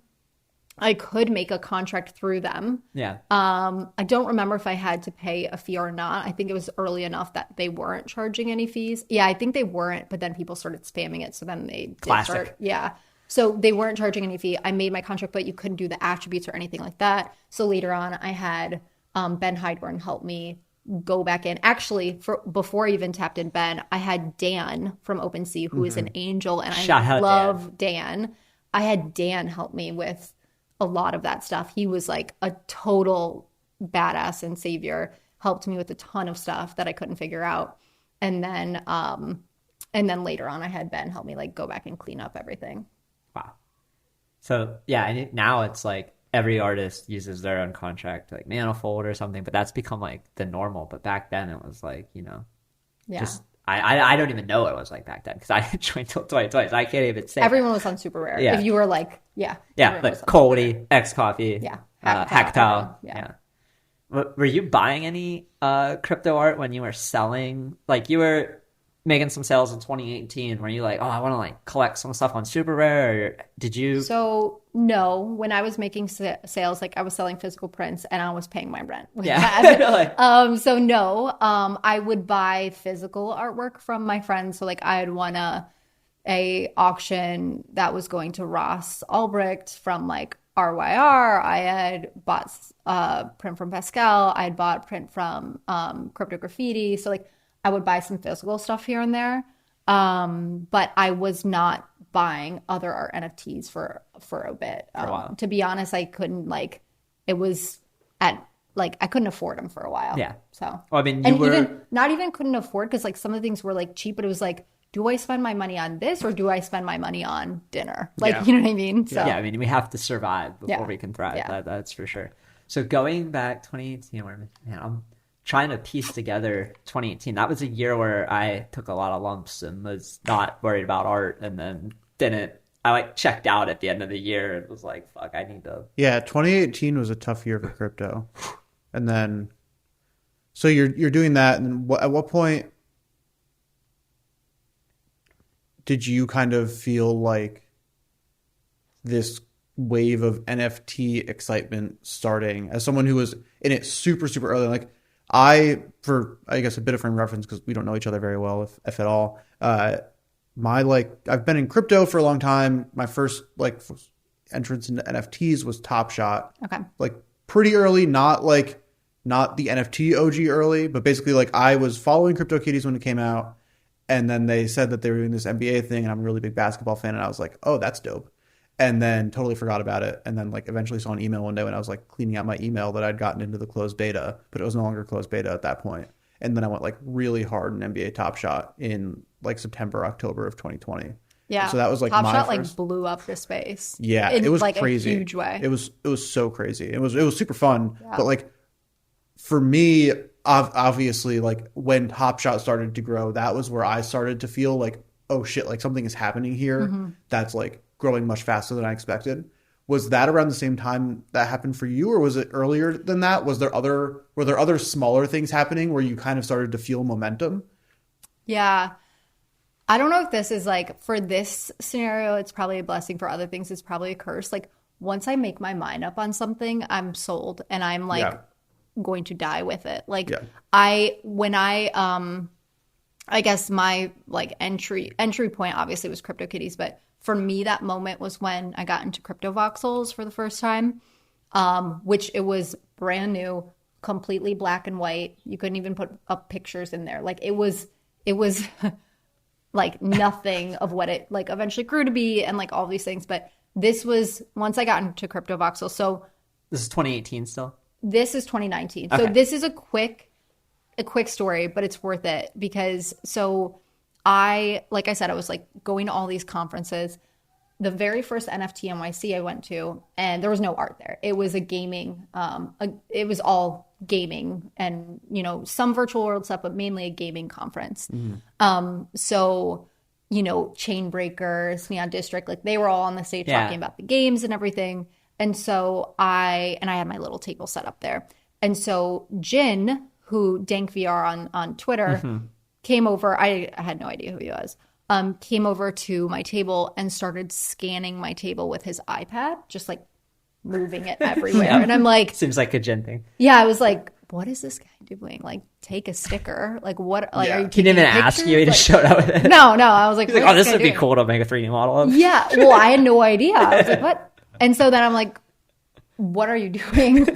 I could make a contract through them.
Yeah.
I don't remember if I had to pay a fee or not. I think it was early enough that they weren't charging any fees. Yeah, I think they weren't, but then people started spamming it. So then they did
Classic.
start. Yeah. So they weren't charging any fee. I made my contract, but you couldn't do the attributes or anything like that. So later on, I had Ben Heidorn help me go back in. Actually, before I even tapped in Ben, I had Dan from OpenSea, who is an angel, and
Shout
I
out
love Dan. I had Dan help me with a lot of that stuff. He was like a total badass and savior, helped me with a ton of stuff that I couldn't figure out. And then later on, I had Ben help me like go back and clean up everything.
Wow. So yeah, and now it's like every artist uses their own contract, like Manifold or something, but that's become like the normal. But back then it was like,
Yeah.
just I don't even know what it was like back then because I didn't join till 2020. So I can't even say.
Everyone was on Super Rare.
Yeah.
If you were like, yeah.
Yeah,
everyone
like
was on Super Rare.
Coldy, X Coffee,
Yeah.
Hacktow.
Yeah.
Were you buying any crypto art when you were selling? Like you were making some sales in 2018. Were you like, oh, I want to like collect some stuff on Super Rare? Or did you?
So no, when I was making sales, like I was selling physical prints and I was paying my rent with
Yeah.
that. So no, I would buy physical artwork from my friends. So like I had won a auction that was going to Ross Ulbricht from like RYR. I had bought print from Pascal. I had bought print from Crypto Graffiti. So like I would buy some physical stuff here and there. But I was not buying other art NFTs for a bit.
For a while.
To be honest, I couldn't like, it was at like, I couldn't afford them for a while.
Yeah.
So,
Well, I mean,
even not even couldn't afford because like some of the things were like cheap, but it was like, do I spend my money on this or do I spend my money on dinner? Like,
Yeah.
you know what I mean? So
Yeah, I mean, we have to survive before
Yeah.
we can thrive.
Yeah.
That's for sure. So going back 2018, I'm trying to piece together 2018. That was a year where I took a lot of lumps and was not worried about art, and then I like checked out at the end of the year and was like, fuck, I need to.
Yeah, 2018 was a tough year for crypto. And then, so you're doing that, and at what point did you kind of feel like this wave of NFT excitement starting as someone who was in it super, super early? Like for I guess a bit of frame reference, because we don't know each other very well, if at all. I've been in crypto for a long time. My first entrance into NFTs was Top Shot.
okay.
Like pretty early, not the NFT OG early, but basically like I was following CryptoKitties when it came out, and then they said that they were doing this NBA thing, and I'm a really big basketball fan, and I was like, oh, that's dope. And then totally forgot about it, and then like eventually saw an email one day when I was like cleaning out my email that I'd gotten into the closed beta, but it was no longer closed beta at that point. And then I went like really hard in NBA Top Shot in like September, October of 2020.
Yeah.
So that was like
Top
my
Shot
first...
like blew up the space.
Yeah,
in
it was
like
crazy.
a huge way.
It was so crazy. It was super fun.
Yeah.
But like for me, obviously, like when Top Shot started to grow, that was where I started to feel like, oh shit, like something is happening here that's like growing much faster than I expected. Was that around the same time that happened for you, or was it earlier than that? Were there other smaller things happening where you kind of started to feel momentum?
Yeah. I don't know if this is like, for this scenario, it's probably a blessing. For other things, it's probably a curse. Like once I make my mind up on something, I'm sold and I'm like going to die with it. Like I guess my like entry point obviously was CryptoKitties, but for me, that moment was when I got into CryptoVoxels for the first time, which it was brand new, completely black and white. You couldn't even put up pictures in there. Like it was like nothing of what it like eventually grew to be and like all these things. But this was once I got into CryptoVoxels. So
This is 2018 still?
This is 2019. So this is a quick story, but it's worth it because like I said, I was like going to all these conferences. The very first NFT NYC I went to, and there was no art there. It was a gaming, it was all gaming and, you know, some virtual world stuff, but mainly a gaming conference. So, you know, Chain Breakers, Neon District, like they were all on the stage talking about the games and everything. And so I had my little table set up there. And so Jin, who Dank VR on Twitter, came over. I had no idea who he was. Came over to my table and started scanning my table with his iPad, just like moving it everywhere. And I'm like,
seems like a Jin thing.
Yeah, I was like, what is this guy doing? Like, take a sticker. Like, what? Like, are you
he didn't even ask you. He just showed up with it.
No. I was like,
he's like, oh, this would be cool to make a 3D model of.
Yeah. Well, I had no idea. I was like, what? And so then I'm like, what are you doing?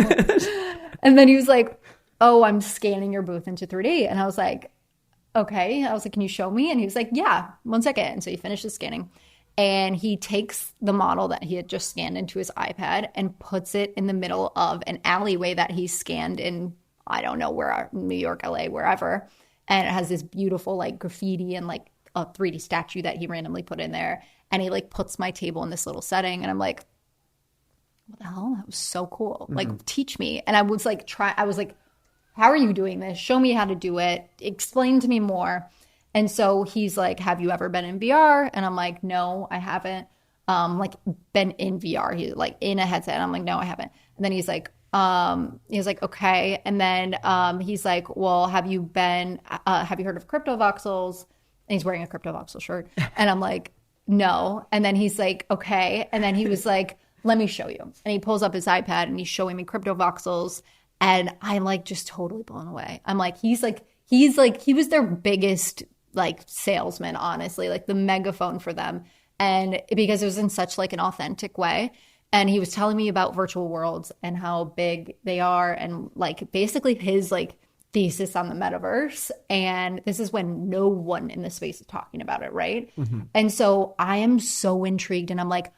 And then he was like, oh, I'm scanning your booth into 3D. And I was like, okay. I was like, can you show me? And he was like, yeah, 1 second. And so he finishes scanning. And he takes the model that he had just scanned into his iPad and puts it in the middle of an alleyway that he scanned in, I don't know where, New York, LA, wherever. And it has this beautiful like graffiti and like a 3D statue that he randomly put in there. And he like puts my table in this little setting. And I'm like, what the hell? That was so cool. Like, teach me. And I was like, how are you doing this? Show me how to do it. Explain to me more. And so he's like, have you ever been in VR? And I'm like, no, I haven't. Like been in VR. He's like in a headset. And I'm like, no, I haven't. And then he's like, okay. And then he's like, well, have you heard of CryptoVoxels? And he's wearing a CryptoVoxel shirt. And I'm like, no. And then he's like, okay. And then he was like, let me show you. And he pulls up his iPad and he's showing me CryptoVoxels. And I'm like just totally blown away. I'm like, he was their biggest like salesman, honestly, like the megaphone for them. And because it was in such like an authentic way. And he was telling me about virtual worlds and how big they are and like basically his like thesis on the metaverse. And this is when no one in the space is talking about it, right? And so I am so intrigued and I'm like,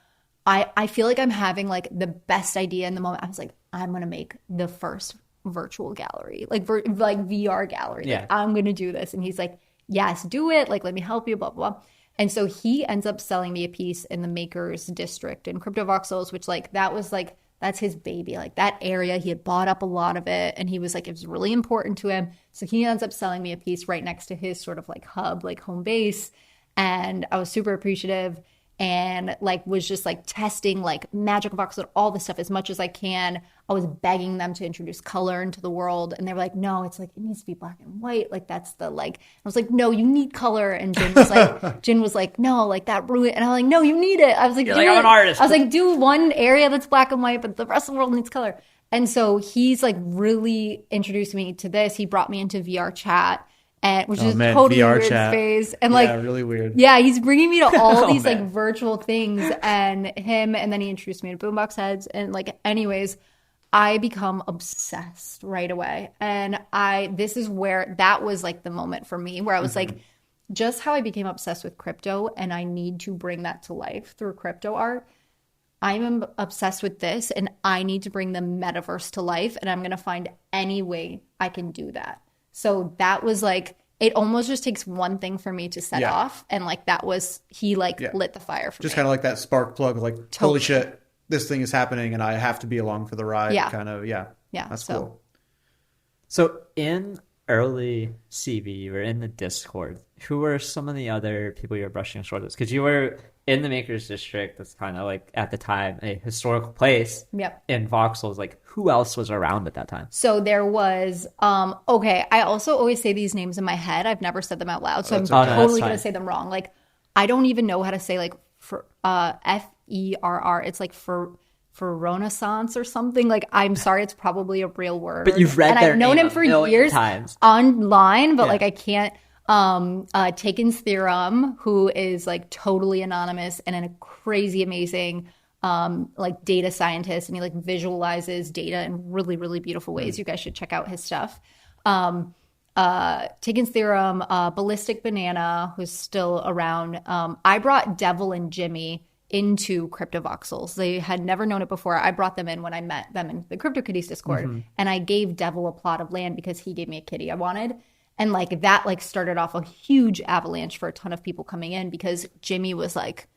I feel like I'm having like the best idea in the moment. I was like, I'm going to make the first virtual gallery, like VR gallery.
Yeah.
Like, I'm going to do this. And he's like, yes, do it. Like, let me help you, blah, blah, blah. And so he ends up selling me a piece in the Makers District in CryptoVoxels, which like, that's his baby. Like that area, he had bought up a lot of it. And he was like, it was really important to him. So he ends up selling me a piece right next to his sort of like hub, like home base. And I was super appreciative. And like was just like testing like magic box and all this stuff as much as I can. I was begging them to introduce color into the world. And they were like, no, it's like, it needs to be black and white. Like that's the like, I was like, no, you need color. And Jin was like, no, like that ruined. And I'm like, no, you need it. I was like,
I'm an artist.
I was like, do one area that's black and white, but the rest of the world needs color. And so he's like really introduced me to this. He brought me into VR chat. And which is totally
VR
weird
chat.
Space. And like,
really weird.
Yeah, he's bringing me to all these like virtual things and then he introduced me to Boombox Heads. And like, anyways, I become obsessed right away. And this is where that was like the moment for me where I was like, just how I became obsessed with crypto and I need to bring that to life through crypto art. I'm obsessed with this and I need to bring the metaverse to life and I'm going to find any way I can do that. So that was like, it almost just takes one thing for me to set off. And like, that was, he like lit the fire for
just
me.
Kind of like that spark plug, like, holy shit, this thing is happening and I have to be along for the ride. Kind of, yeah. That's cool.
So in early CV, you were in the Discord. Who were some of the other people you were brushing shoulders with? Because you were in the Makers District. That's kind of like, at the time, a historical place.
Yep.
In voxels. Like, who else was around at that time?
So there was, okay, I also always say these names in my head. I've never said them out loud. So I'm totally going to say them wrong. Like, I don't even know how to say like, F-E-R-R. It's like for Renaissance or something. Like, I'm sorry, it's probably a real word.
But you've read their
I've known him for years
times
online, but like I can't. Taken's Theorem, who is like totally anonymous and a crazy amazing like data scientist, and he like visualizes data in really, really beautiful ways. You guys should check out his stuff. Taken's Theorem, Ballistic Banana, who's still around. I brought Devil and Jimmy into CryptoVoxels. They had never known it before. I brought them in when I met them in the CryptoKitties Discord, and I gave Devil a plot of land because he gave me a kitty I wanted. And like that like started off a huge avalanche for a ton of people coming in because Jimmy was like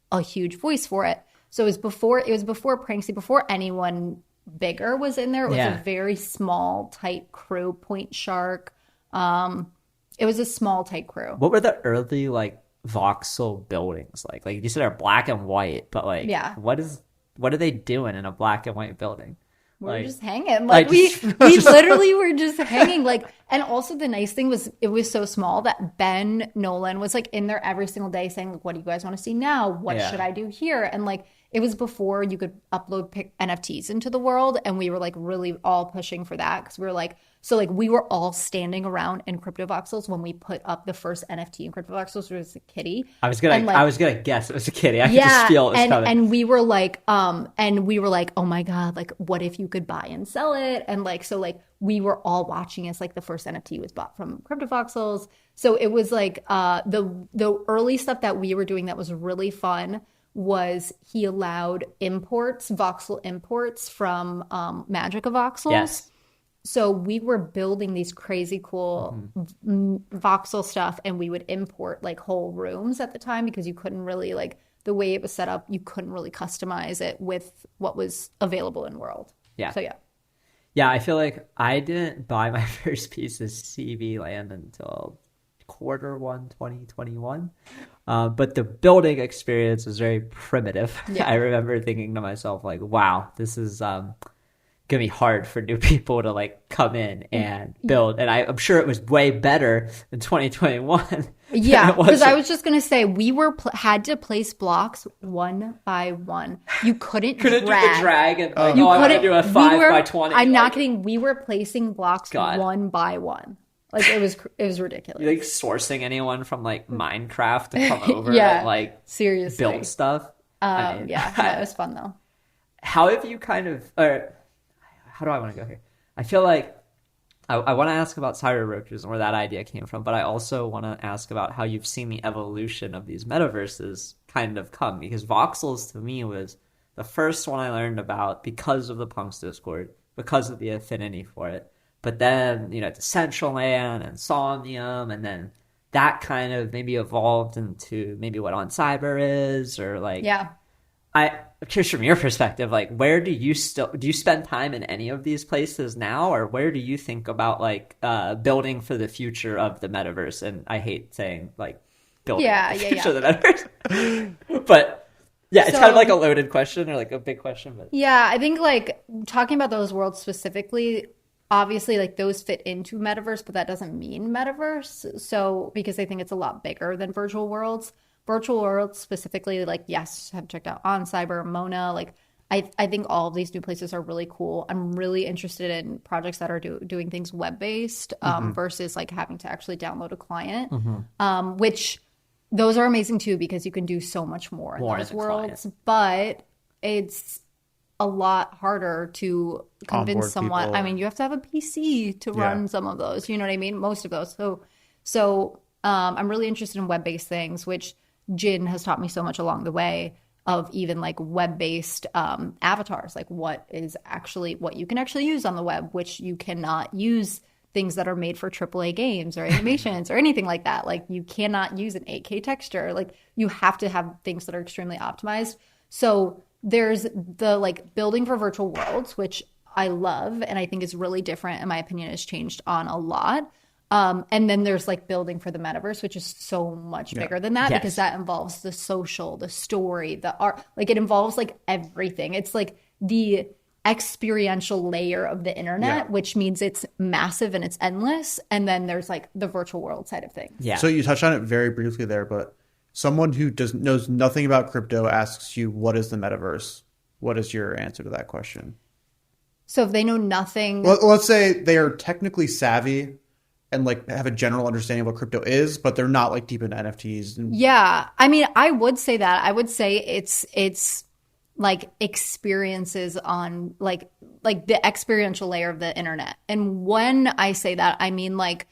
a huge voice for it. So it was before Pranksy, before anyone bigger was in there. It was a very small, tight crew. Point Shark. It was a small, tight crew.
What were the early like voxel buildings like? Like you said, they're black and white, but like, what are they doing in a black and white building?
We're just hanging. Like we literally were just hanging. Like, and also the nice thing was it was so small that Ben Nolan was like in there every single day saying, "What do you guys want to see now? What should I do here?" And like it was before you could upload NFTs into the world, and we were like really all pushing for that because we were like, so like we were all standing around in CryptoVoxels when we put up the first NFT in CryptoVoxels, which was a kitty.
I was gonna guess it was a kitty. I could just feel it was coming.
And we were like, oh my God, like what if you could buy and sell it? And like so like we were all watching as like the first NFT was bought from CryptoVoxels. So it was like the early stuff that we were doing that was really fun was he allowed imports, voxel imports from Magica Voxels.
Yes.
So we were building these crazy cool voxel stuff, and we would import like whole rooms at the time because you couldn't really like the way it was set up, you couldn't really customize it with what was available in world.
Yeah.
So yeah.
Yeah, I feel like I didn't buy my first piece of CB land until Q1 2021. But the building experience was very primitive. Yeah. I remember thinking to myself like, wow, this is gonna be hard for new people to like come in and build, and I'm sure it was way better in 2021.
Yeah, because I was just gonna say we were had to place blocks one by one. You couldn't
do the drag and like,
you
I'm gonna do a 5 by 20.
I'm not kidding. We were placing blocks one by one. Like it was ridiculous.
You like sourcing anyone from like Minecraft to come over and like
seriously
build stuff.
It was fun though.
How have you kind of how do I want to go here? I feel like I want to ask about CyberBrokers and where that idea came from, but I also want to ask about how you've seen the evolution of these metaverses kind of come, because Voxels to me was the first one I learned about because of the Punks Discord, because of the affinity for it. But then, Decentraland and Somnium, and then that kind of maybe evolved into maybe what On Cyber is, or like...
Yeah.
I'm curious from your perspective, like where do you spend time in any of these places now, or where do you think about like building for the future of the metaverse? And I hate saying like building for the future of the metaverse, but it's kind of like a loaded question or like a big question. But
yeah, I think like talking about those worlds specifically, obviously like those fit into metaverse, but that doesn't mean metaverse. So because I think it's a lot bigger than virtual worlds. Virtual worlds specifically, like, yes, have checked out On Cyber, Mona. Like, I think all of these new places are really cool. I'm really interested in projects that are doing things web-based versus, like, having to actually download a client, which those are amazing, too, because you can do so much more in those worlds. Client. But it's a lot harder to convince someone. People. I mean, you have to have a PC to run some of those. You know what I mean? Most of those. So I'm really interested in web-based things, which Jin has taught me so much along the way of even like web-based avatars, like what you can actually use on the web, which you cannot use things that are made for AAA games or animations or anything like that. Like you cannot use an 8K texture. Like you have to have things that are extremely optimized. So there's the like building for virtual worlds, which I love and I think is really different. In my opinion, has changed on a lot. And then there's like building for the metaverse, which is so much bigger than that because that involves the social, the story, the art, like it involves like everything. It's like the experiential layer of the internet, which means it's massive and it's endless. And then there's like the virtual world side of things.
Yeah. So you touched on it very briefly there, but someone who knows nothing about crypto asks you, what is the metaverse? What is your answer to that question?
So if they know nothing,
well, let's say they are technically savvy and like have a general understanding of what crypto is, but they're not like deep into NFTs.
Yeah. I mean, I would say that. I would say it's like experiences on like the experiential layer of the internet. And when I say that, I mean like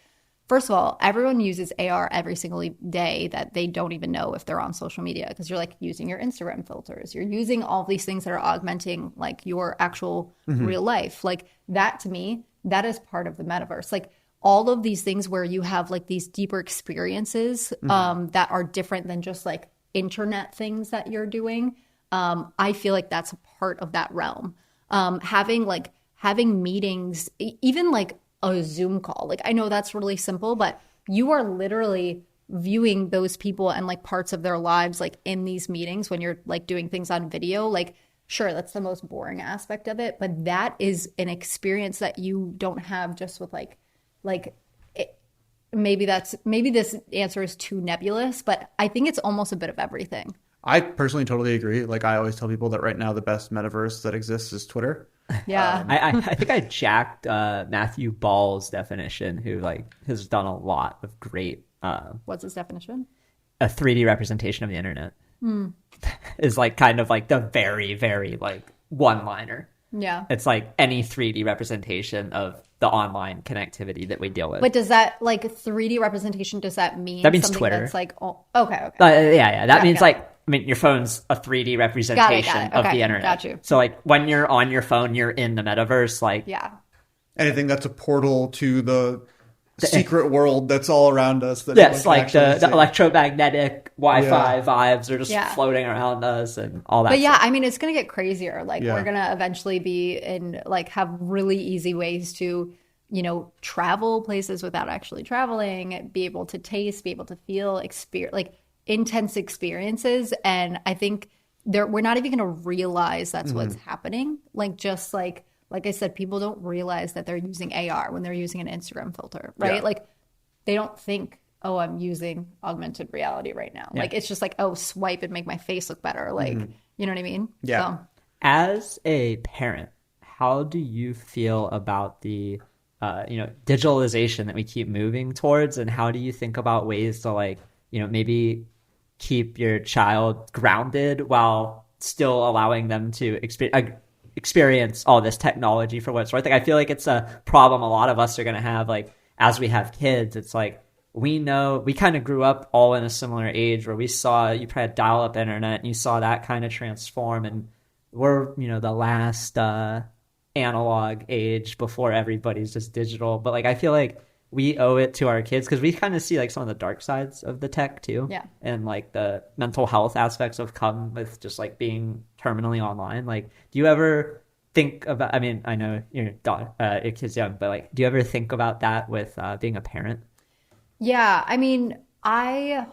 first of all, everyone uses AR every single day that they don't even know if they're on social media, because you're like using your Instagram filters. You're using all these things that are augmenting like your actual real life. Like that, to me, that is part of the metaverse. Like all of these things where you have like these deeper experiences that are different than just like internet things that you're doing. I feel like that's a part of that realm. Having meetings, even like a Zoom call. Like I know that's really simple, but you are literally viewing those people and like parts of their lives like in these meetings when you're like doing things on video. Like sure, that's the most boring aspect of it, but that is an experience that you don't have just with maybe this answer is too nebulous, but I think it's almost a bit of everything.
I personally totally agree. Like I always tell people that right now the best metaverse that exists is Twitter.
Yeah.
I think I jacked Matthew Ball's definition, who like has done a lot of great
What's his definition?
A 3D representation of the internet. Is like kind of like the very, very like one-liner.
Yeah.
It's like any 3D representation of the online connectivity that we deal with.
But does that like 3D representation, does that mean
that means
something
Twitter?
That's like, oh, okay.
Yeah. That means like, I mean, your phone's a 3D representation
Got it.
of
Okay,
the internet.
got you.
So like when you're on your phone, you're in the metaverse. Like
Yeah.
Anything that's a portal to the secret world that's all around us. That
yes, like the electromagnetic Wi-Fi vibes are just
Yeah.
floating around us and all that.
But yeah,
stuff.
I mean, it's going to get crazier. Like
Yeah.
we're going to eventually be in like have really easy ways to, you know, travel places without actually traveling, be able to taste, be able to feel, experience like intense experiences. And I think we're not even going to realize that's what's happening. Like just like I said, people don't realize that they're using AR when they're using an Instagram filter, right?
Yeah.
Like they don't think, oh, I'm using augmented reality right now.
Yeah.
Like it's just like, oh, swipe and make my face look better. Like, you know what I mean?
Yeah.
So,
As a parent, how do you feel about the digitalization that we keep moving towards, and how do you think about ways to like, maybe keep your child grounded while still allowing them to experience all this technology for what it's worth? Like, I feel like it's a problem a lot of us are going to have, like, as we have kids. It's like, we know we kind of grew up all in a similar age where we saw, you probably had dial-up internet and you saw that kind of transform, and we're, the last analog age before everybody's just digital. But like, I feel like we owe it to our kids, because we kind of see like some of the dark sides of the tech too.
Yeah. And
like the mental health aspects of come with just like being terminally online. Like, do you ever think about, I mean, I know your kid's young, but like, do you ever think about that with being a parent?
yeah, I mean, I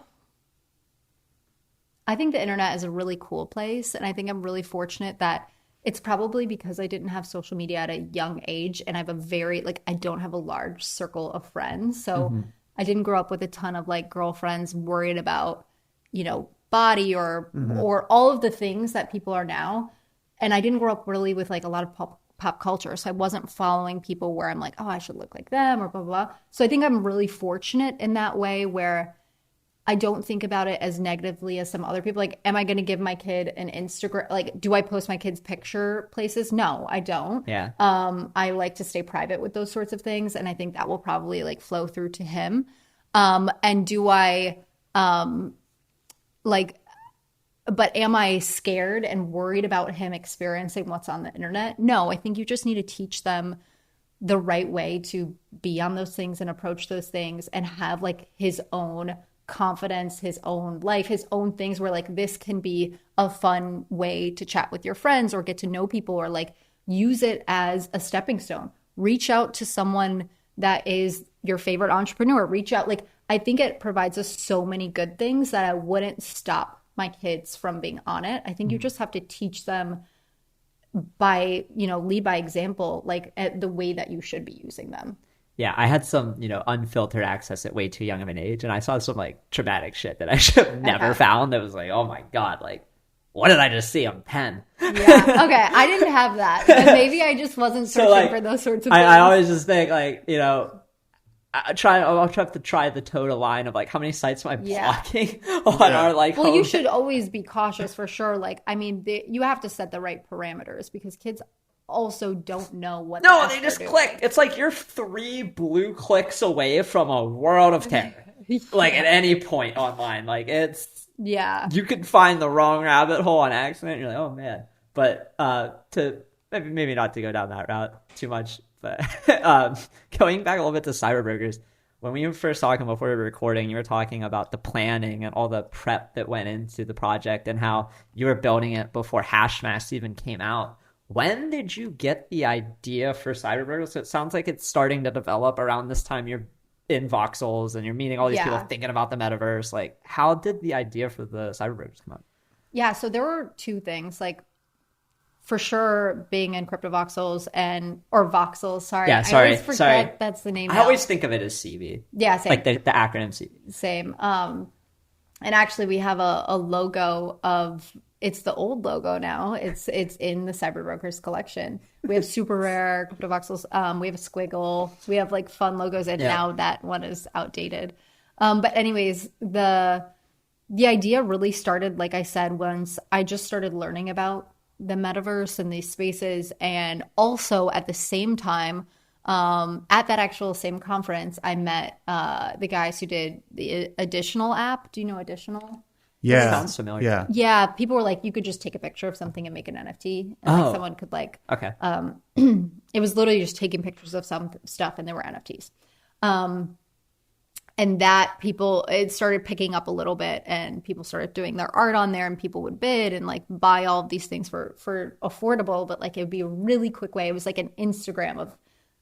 think the internet is a really cool place. And I think I'm really fortunate that it's probably because I didn't have social media at a young age, and I have I don't have a large circle of friends. So I didn't grow up with a ton of like girlfriends worried about, body or all of the things that people are now. And I didn't grow up really with like a lot of pop culture. So I wasn't following people where I'm like, oh, I should look like them or blah, blah, blah. So I think I'm really fortunate in that way, where I don't think about it as negatively as some other people. Like, am I going to give my kid an Instagram? Like, do I post my kid's picture places? No, I don't.
Yeah.
I like to stay private with those sorts of things. And I think that will probably like flow through to him. And do I, but am I scared and worried about him experiencing what's on the internet? No, I think you just need to teach them the right way to be on those things and approach those things and have like his own confidence, his own life, his own things where like this can be a fun way to chat with your friends or get to know people, or like use it as a stepping stone. Reach out to someone that is your favorite entrepreneur. Reach out. Like, I think it provides us so many good things that I wouldn't stop my kids from being on it. I think you just have to teach them by, lead by example, like the way that you should be using them.
Yeah, I had some, unfiltered access at way too young of an age, and I saw some like traumatic shit that I should have never found. That was like, oh my God, like, what did I just see? I'm 10.
Yeah. Okay. I didn't have that. But maybe I just wasn't searching for those sorts of things.
I always just think like, I'll have to try the total line of like, how many sites am I blocking on our like
Well,
home?
you should always be cautious for sure. Like, I mean, you have to set the right parameters, because kids also don't know what.
No,
the
they
F
just
they're
click.
doing.
It's like you're 3 blue clicks away from a world of terror. Like at any point online, like
Yeah.
you could find the wrong rabbit hole on accident. You're like, oh man. But to maybe not to go down that route too much, but going back a little bit to CyberBrokers, when we were first talking before we were recording, you were talking about the planning and all the prep that went into the project and how you were building it before Hashmask even came out. When did you get the idea for CyberBrokers? So it sounds like it's starting to develop around this time you're in Voxels and you're meeting all these people thinking about the metaverse. Like, how did the idea for the CyberBrokers come up?
Yeah, so there were two things. Like, for sure, being in CryptoVoxels or Voxels. Sorry,
Yeah, sorry,
I always forget that's the name.
I
now.
always think of it as CB.
Yeah, same.
Like the acronym CB.
Same. And actually, we have a logo of. It's the old logo now. It's in the CyberBrokers collection. We have super rare CryptoVoxels. We have a squiggle. So we have like fun logos, and now that one is outdated. But anyways, the idea really started, like I said, once I just started learning about the metaverse and these spaces, and also at the same time, at that actual same conference, I met the guys who did the Additional app. Do you know Additional?
Yeah.
Sounds familiar.
Yeah.
Yeah, people were like, you could just take a picture of something and make an NFT, and like someone could like.
Okay.
It was literally just taking pictures of some stuff, and they were NFTs. And that it started picking up a little bit, and people started doing their art on there, and people would bid and like buy all of these things for affordable, but like it would be a really quick way. It was like an Instagram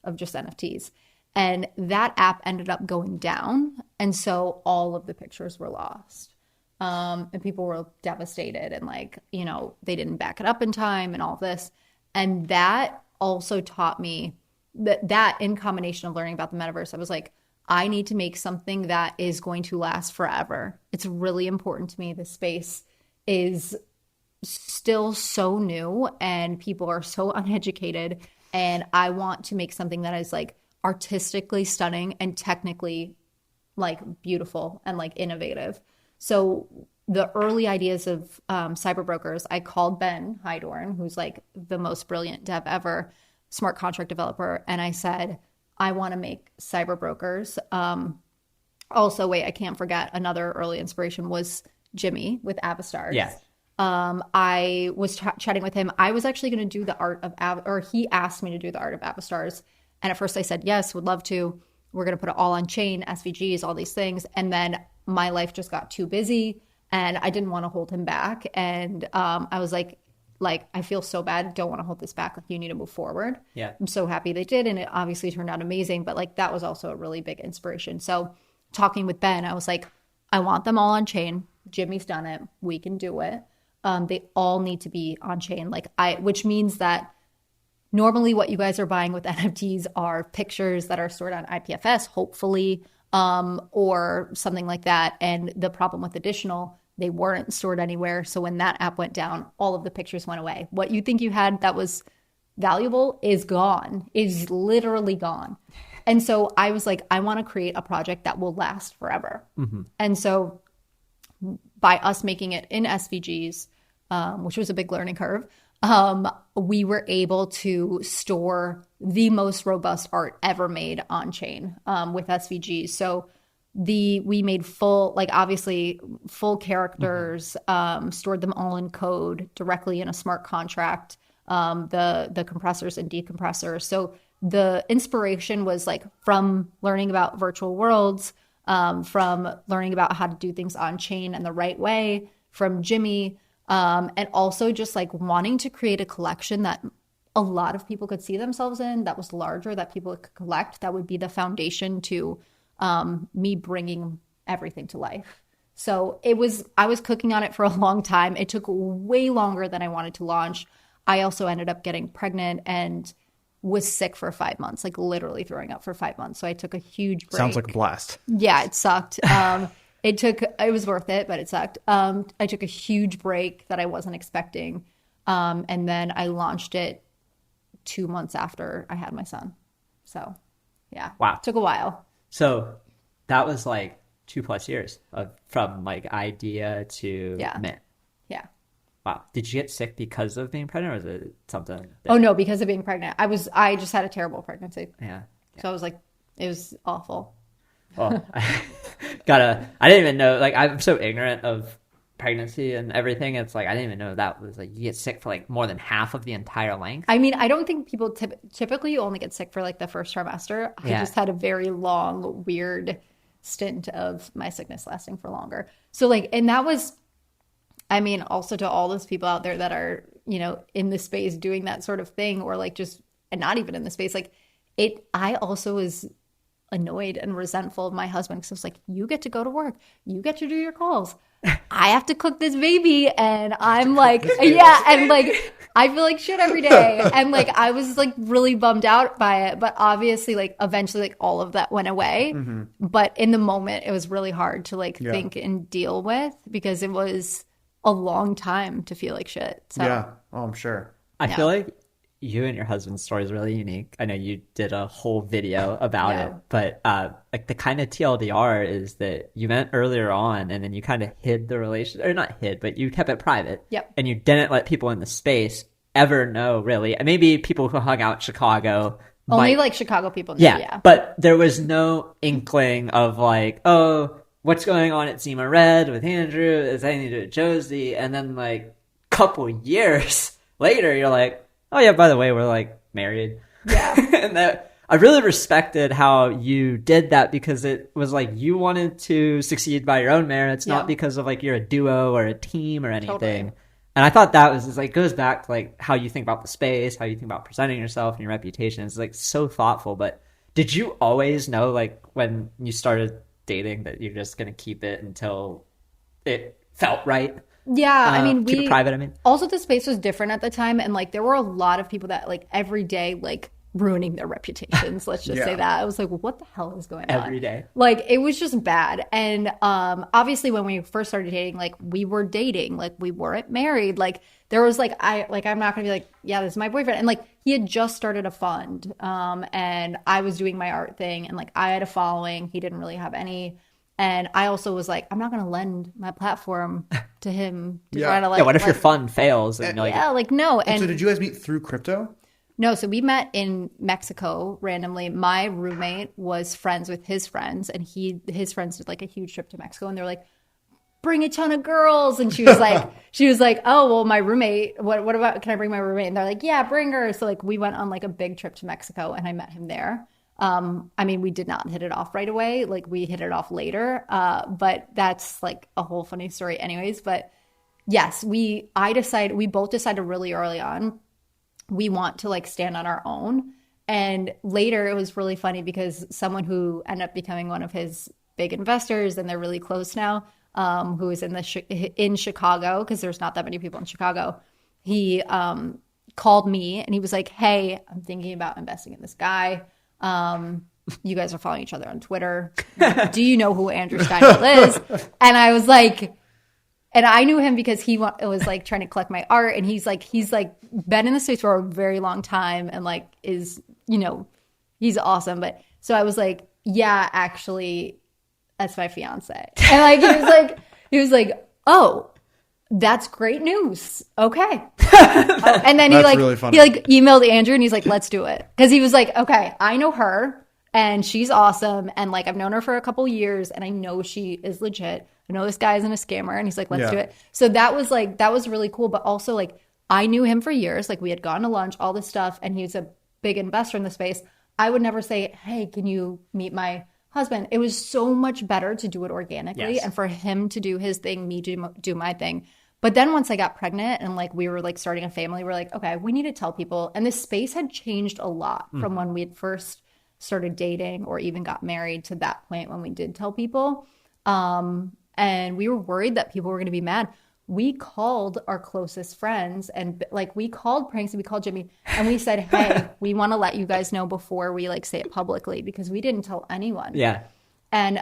of just NFTs. And that app ended up going down. And so all of the pictures were lost. And people were devastated, and like, you know, they didn't back it up in time and all this. And that also taught me that in combination of learning about the metaverse, I was like, I need to make something that is going to last forever. It's really important to me. The space is still so new and people are so uneducated. And I want to make something that is like artistically stunning and technically like beautiful and like innovative. So the early ideas of CyberBrokers, I called Ben Hydorn, who's like the most brilliant dev ever, smart contract developer. And I said, I want to make CyberBrokers. Also, wait, I can't forget another early inspiration was Jimmy with Avastars.
Yeah.
I was chatting with him. I was actually going to do the art of or he asked me to do the art of Avastars. And at first I said, yes, would love to. We're going to put it all on chain, SVGs, all these things. And then my life just got too busy and I didn't want to hold him back. And I was like, I feel so bad. Don't want to hold this back. Like, you need to move forward.
Yeah.
I'm so happy they did. And it obviously turned out amazing. But like, that was also a really big inspiration. So talking with Ben, I was like, I want them all on chain. Jimmy's done it. We can do it. They all need to be on chain. Which means that normally what you guys are buying with NFTs are pictures that are stored on IPFS, hopefully, or something like that. And the problem with Additional, they weren't stored anywhere. So when that app went down, all of the pictures went away. What you think you had that was valuable is gone, is literally gone. And so I was like, I want to create a project that will last forever. Mm-hmm. And so by us making it in SVGs, which was a big learning curve, we were able to store the most robust art ever made on chain with SVGs. So we made full, like obviously full characters, stored them all in code directly in a smart contract, the compressors and decompressors. So the inspiration was like from learning about virtual worlds, from learning about how to do things on chain and the right way from Jimmy, and also just like wanting to create a collection that a lot of people could see themselves in, that was larger, that people could collect, that would be the foundation to me bringing everything to life. So I was cooking on it for a long time. It took way longer than I wanted to launch. I also ended up getting pregnant and was sick for 5 months, like literally throwing up for 5 months. So I took a huge break.
Sounds like a blast.
Yeah, it sucked. It was worth it, but it sucked. I took a huge break that I wasn't expecting. And then I launched it 2 months after I had my son. So yeah.
Wow.
It took a while.
So that was like 2+ years from like idea to mint.
Yeah.
Wow. Did you get sick because of being pregnant, or was it something
Oh
different?
no, because of being pregnant. I just had a terrible pregnancy.
Yeah.
So I was like, it was awful.
Well, I didn't even know, like, I'm so ignorant of pregnancy and everything. It's like, I didn't even know that was like, you get sick for like more than half of the entire length.
I mean, I don't think people typically only get sick for like the first trimester. I just had a very long, weird stint of my sickness lasting for longer. So like, and that was, I mean, also to all those people out there that are, you know, in the space doing that sort of thing, or like just, and not even in the space, like I also was annoyed and resentful of my husband because I was like, you get to go to work, you get to do your calls, I have to cook this baby, and I'm like, yeah, and like I feel like shit every day, and like I was like really bummed out by it, but obviously like eventually like all of that went away. But in the moment it was really hard to like think and deal with, because it was a long time to feel like shit. So
Yeah. Oh, I'm sure.
I feel like you and your husband's story is really unique. I know you did a whole video about it, but like the kind of TLDR is that you met earlier on, and then you kind of hid the relationship, or not hid, but you kept it private.
Yep.
And you didn't let people in the space ever know, really. Maybe people who hung out in Chicago.
Only like Chicago people knew,
yeah. But there was no inkling of like, oh, what's going on at Zima Red with Andrew? Is anything to do with Josie? And then like a couple years later, you're like, oh yeah, by the way, we're like married.
Yeah.
And that I really respected how you did that, because it was like you wanted to succeed by your own merits, not because of like you're a duo or a team or anything.
Totally.
And I thought that was just like, goes back to like how you think about the space, how you think about presenting yourself and your reputation. It's like so thoughtful. But did you always know, like when you started dating, that you're just going to keep it until it felt right?
Yeah, I mean,
keep it private. I mean,
also the space was different at the time, and like there were a lot of people that like every day like ruining their reputations. Let's just say that. I was like, what the hell is going on
every day?
Like it was just bad. And obviously when we first started dating, like we were dating, like we weren't married. Like there was like I'm not gonna be like, yeah, this is my boyfriend. And like he had just started a fund, and I was doing my art thing, and like I had a following. He didn't really have any. And I also was like, I'm not going to lend my platform to him to try to like.
Yeah, what if your fund fails? And like,
yeah, like no. And
so did you guys meet through crypto?
No, so we met in Mexico randomly. My roommate was friends with his friends, and his friends did like a huge trip to Mexico, and they're like, bring a ton of girls. And she was like, oh, well, my roommate, what about, can I bring my roommate? And they're like, yeah, bring her. So like we went on like a big trip to Mexico, and I met him there. I mean, we did not hit it off right away. Like we hit it off later. But that's like a whole funny story anyways. But yes, we both decided really early on, we want to like stand on our own. And later it was really funny because someone who ended up becoming one of his big investors, and they're really close now, who is in Chicago, because there's not that many people in Chicago. He called me and he was like, hey, I'm thinking about investing in this guy. You guys are following each other on Twitter. Do you know who Andrew Steinfeld is? And I was like, and I knew him because he was like trying to collect my art, and he's like been in the States for a very long time, and like is, you know, he's awesome. But so I was like, yeah, actually, that's my fiance. And like he was like, oh, that's great news. Okay. And then he really emailed Andrew, and he's like, let's do it. Because he was like, okay, I know her and she's awesome. And like, I've known her for a couple years, and I know she is legit. I know this guy isn't a scammer. And he's like, let's do it. So that was really cool. But also like, I knew him for years. Like we had gone to lunch, all this stuff. And he was a big investor in the space. I would never say, hey, can you meet my husband? It was so much better to do it organically, and for him to do his thing, me do my thing. But then once I got pregnant and like we were like starting a family, we're like, okay, we need to tell people. And the space had changed a lot from when we had first started dating or even got married to that point when we did tell people. And we were worried that people were going to be mad. We called our closest friends, and like we called Pranks, and we called Jimmy, and we said, hey, we want to let you guys know before we like say it publicly, because we didn't tell anyone. Yeah. And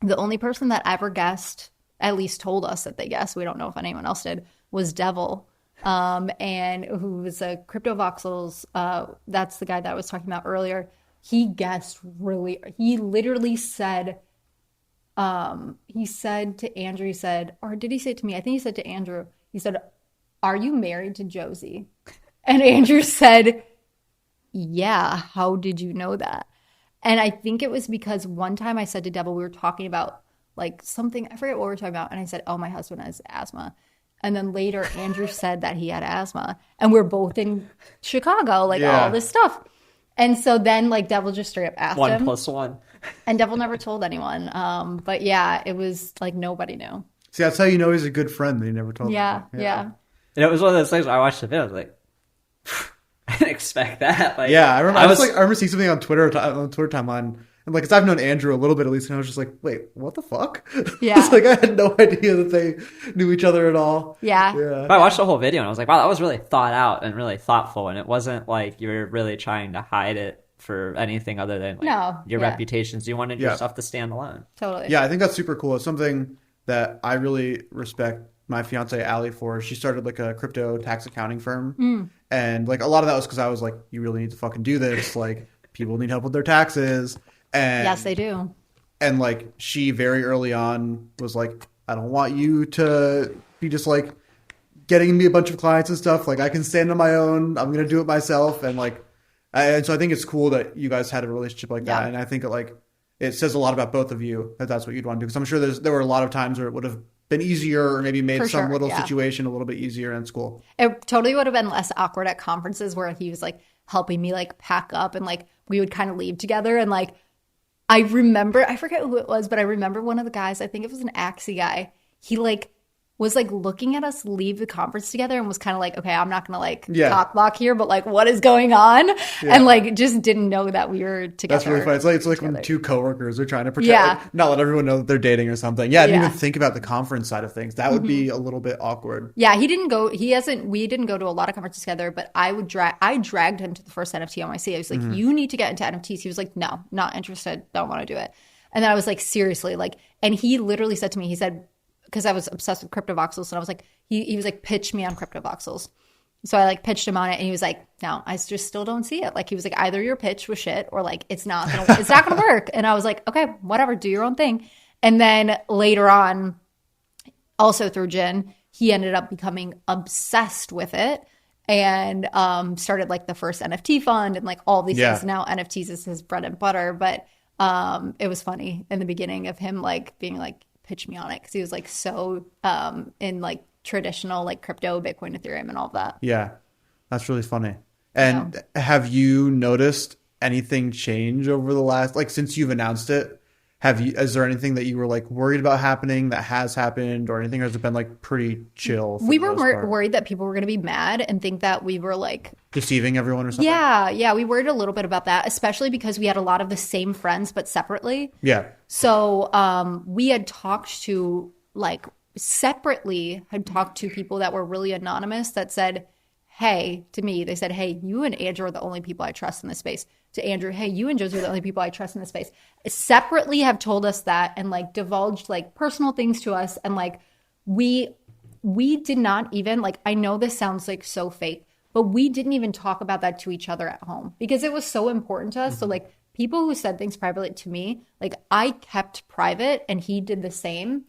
the only person that ever guessed, at least told us that they guessed, we don't know if anyone else did, was Devil, and who was a CryptoVoxels. That's the guy that I was talking about earlier. He guessed he literally said, he said to Andrew, or did he say it to me? I think he said to Andrew, He said, "Are you married to Josie?" And Andrew said, "Yeah, how did you know that?" And I think it was because one time I said to Devil, we were talking about like something, I forget what we were talking about. And I said, "Oh, my husband has asthma." And then later Andrew said that he had asthma. And we're both in Chicago, like all this stuff. And so then like Devil just straight up asked him.
1 + 1.
And Devil never told anyone. But yeah, it was like nobody knew.
See, that's how you know he's a good friend that he never told
Yeah.
And it was one of those things where I watched the video, I was like, I didn't expect that. Like,
yeah, I remember seeing something on Twitter timeline, and like, cause I've known Andrew a little bit at least, and I was just like, wait, what the fuck?
Yeah,
it's like I had no idea that they knew each other at all.
Yeah.
But I watched the whole video and I was like, wow, that was really thought out and really thoughtful, and it wasn't like you're really trying to hide it for anything other than like your reputations. You wanted your stuff to stand alone.
Totally.
Yeah, I think that's super cool. It's something that I really respect my fiance Allie for. She started like a crypto tax accounting firm, and like a lot of that was because I was like, you really need to fucking do this. Like, people need help with their taxes, and
yes, they do.
And like, she very early on was like, I don't want you to be just like getting me a bunch of clients and stuff. Like, I can stand on my own. I'm gonna do it myself, and like, and so I think it's cool that you guys had a relationship like that, and I think it says a lot about both of you that that's what you'd want to do. Because I'm sure there were a lot of times where it would have been easier, or maybe made some little situation a little bit easier in school.
It totally would have been less awkward at conferences where he was like helping me like pack up, and like we would kind of leave together. And like, I forget who it was, but I remember one of the guys, I think it was an Axie guy. He like was like looking at us leave the conference together and was kind of like, okay, I'm not going to like cock block here, but like, what is going on? And like, just didn't know that we were together.
That's really funny. It's like when two coworkers are trying to pretend, like, not let everyone know that they're dating or something. Yeah, I didn't even think about the conference side of things. That would be a little bit awkward.
Yeah, we didn't go to a lot of conferences together, but I dragged him to the first NFT NYC. I was like, you need to get into NFTs. He was like, no, not interested. Don't want to do it. And then I was like, seriously, like, and he literally said to me, he said, because I was obsessed with CryptoVoxels, and I was like, he was like, pitch me on CryptoVoxels. So I like pitched him on it, and he was like, no, I just still don't see it. Like, he was like, either your pitch was shit, or like it's not gonna work. And I was like, okay, whatever, do your own thing. And then later on, also through Jin, he ended up becoming obsessed with it, and started like the first NFT fund and like all these things. Now NFTs is his bread and butter. But it was funny in the beginning of him like being like, pitch me on it, because he was like so in like traditional like crypto, Bitcoin, Ethereum, and all of that. Yeah,
that's really funny. And have you noticed anything change over the last, like, since you've announced it? Is there anything that you were like worried about happening that has happened, or anything, or has it been like pretty chill?
We were worried that people were going to be mad and think that we were like
deceiving everyone or something.
Yeah, we worried a little bit about that, especially because we had a lot of the same friends but separately.
Yeah.
So we had talked to separately people that were really anonymous that said, hey, to me, they said, hey, you and Andrew are the only people I trust in this space. To Andrew, hey, you and Josie are the only people I trust in this space. Separately have told us that, and like divulged like personal things to us. And like we did not even, like, I know this sounds like so fake, but we didn't even talk about that to each other at home because it was so important to us. Mm-hmm. So like people who said things privately to me, like I kept private, and he did the same.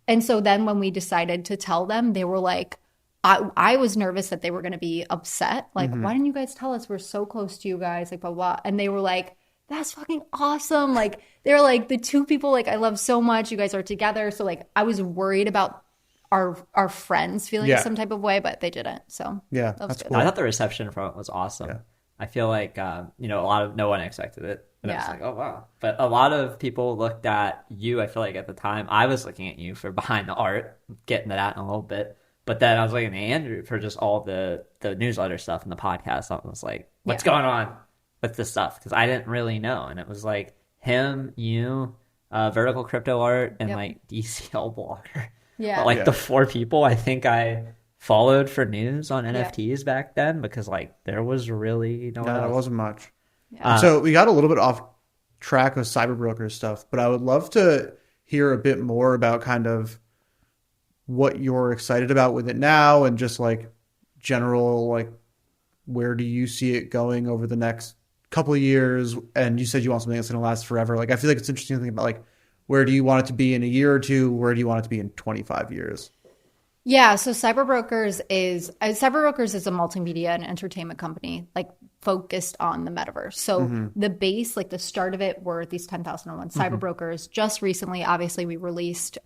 And so then when we decided to tell them, they were like, I was nervous that they were going to be upset. Like, why didn't you guys tell us? We're so close to you guys. Like, blah, blah. And they were like, that's fucking awesome. Like, they're like the two people like I love so much. You guys are together. So like, I was worried about our friends feeling some type of way, but they didn't. So
yeah,
that's
cool. I thought the reception from it was awesome. Yeah. I feel like, no one expected it. And I was like, oh, wow. But a lot of people looked at you, I feel like at the time, I was looking at you for behind the art, getting to that in a little bit. But then I was looking at Andrew for just all the newsletter stuff and the podcast. I was like, what's going on with this stuff? Because I didn't really know. And it was like him, you, Vertical Crypto Art, and like DCL Blogger. Yeah. But the 4 people I think I followed for news on NFTs back then, because like there was really no one else.
There wasn't much. Yeah. So we got a little bit off track of CyberBrokers stuff, but I would love to hear a bit more about kind of what you're excited about with it now, and just like general, like, where do you see it going over the next couple of years? And you said you want something that's going to last forever. Like, I feel like it's interesting to think about, like, where do you want it to be in a year or two? Where do you want it to be in 25 years?
Yeah, so CyberBrokers is a multimedia and entertainment company like focused on the metaverse. So the base, like the start of it, were these 10,001 CyberBrokers. Just recently, obviously, we released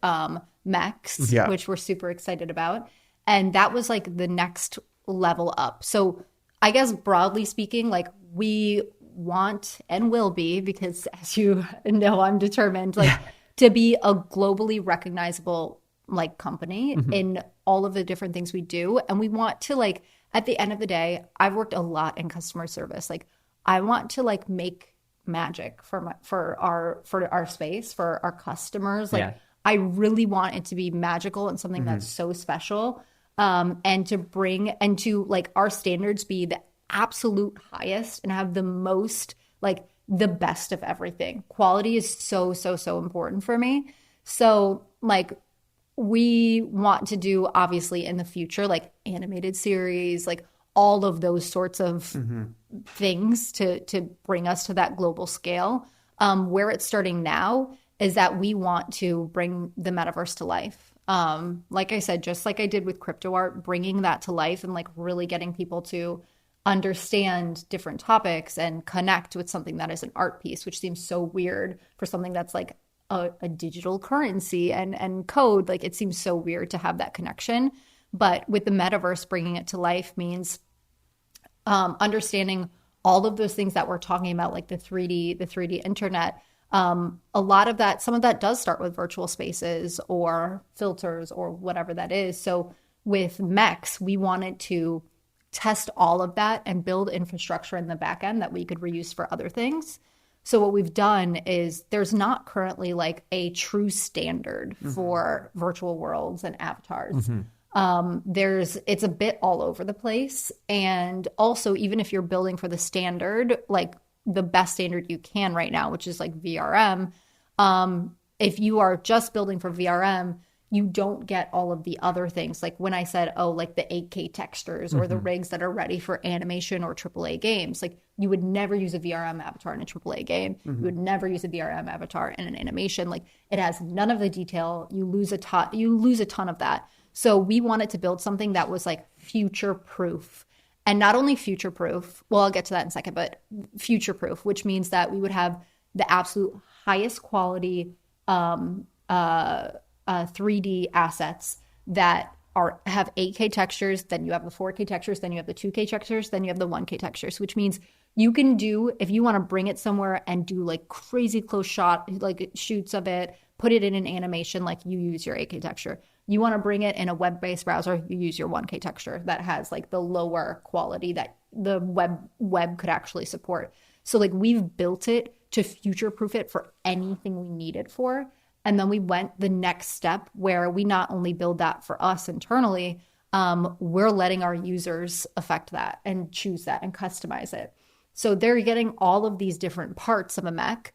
MEX,
Yeah.
which we're super excited about, and that was like the next level up. So I guess broadly speaking, like we want and will be, because as you know, I'm determined, like to be a globally recognizable like company in all of the different things we do. And we want to like, at the end of the day, I've worked a lot in customer service. Like I want to like make magic for our space, for our customers. Like I really want it to be magical and something that's so special. And to bring and to like our standards be the absolute highest and have the most, like the best of everything. Quality is so important for me. So like we want to do obviously in the future, like animated series, like all of those sorts of things to bring us to that global scale. Where it's starting now is that we want to bring the metaverse to life. Like I said, just like I did with CryptoArt, bringing that to life and like really getting people to understand different topics and connect with something that is an art piece, which seems so weird for something that's like a digital currency and code. Like it seems so weird to have that connection. But with the metaverse, bringing it to life means understanding all of those things that we're talking about, like the 3D internet. A lot of that, some of that does start with virtual spaces or filters or whatever that is. So with MEX, we wanted to test all of that and build infrastructure in the back end that we could reuse for other things. So what we've done is there's not currently like a true standard for virtual worlds and avatars. It's a bit all over the place. And also, even if you're building for the standard, like the best standard you can right now, which is like VRM, if you are just building for VRM, you don't get all of the other things. Like when I said, oh, like the 8K textures or the rigs that are ready for animation or AAA games, like you would never use a VRM avatar in a AAA game. You would never use a VRM avatar in an animation. Like it has none of the detail. You lose a ton of that. So we wanted to build something that was like future proof. And not only future proof, well, I'll get to that in a second, but future proof, which means that we would have the absolute highest quality 3D assets that have 8K textures, then you have the 4K textures, then you have the 2K textures, then you have the 1K textures, which means you can do, if you want to bring it somewhere and do like crazy close shot, like shoots of it, put it in an animation, like you use your 8K texture. You want to bring it in a web-based browser, you use your 1K texture that has like the lower quality that the web could actually support. So like we've built it to future-proof it for anything we need it for. And then we went the next step where we not only build that for us internally, we're letting our users affect that and choose that and customize it. So they're getting all of these different parts of a mech.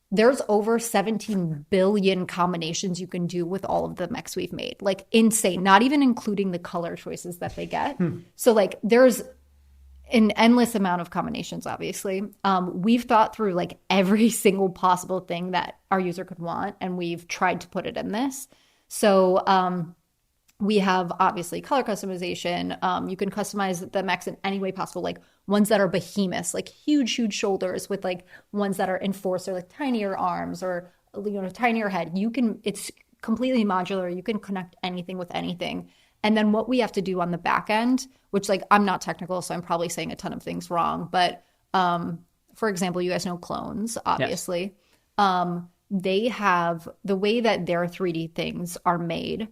There's over 17 billion combinations you can do with all of the mechs we've made. Like insane, not even including the color choices that they get. So like there's an endless amount of combinations, obviously. We've thought through like every single possible thing that our user could want, and we've tried to put it in this. So we have obviously color customization. You can customize the mechs in any way possible, like ones that are behemoths, like huge shoulders, with like ones that are enforcer, like tinier arms or tinier head. It's completely modular. You can connect anything with anything. And then what we have to do on the back end, which like I'm not technical, so I'm probably saying a ton of things wrong. But for example, you guys know clones, obviously. Yes. They have the way that their 3D things are made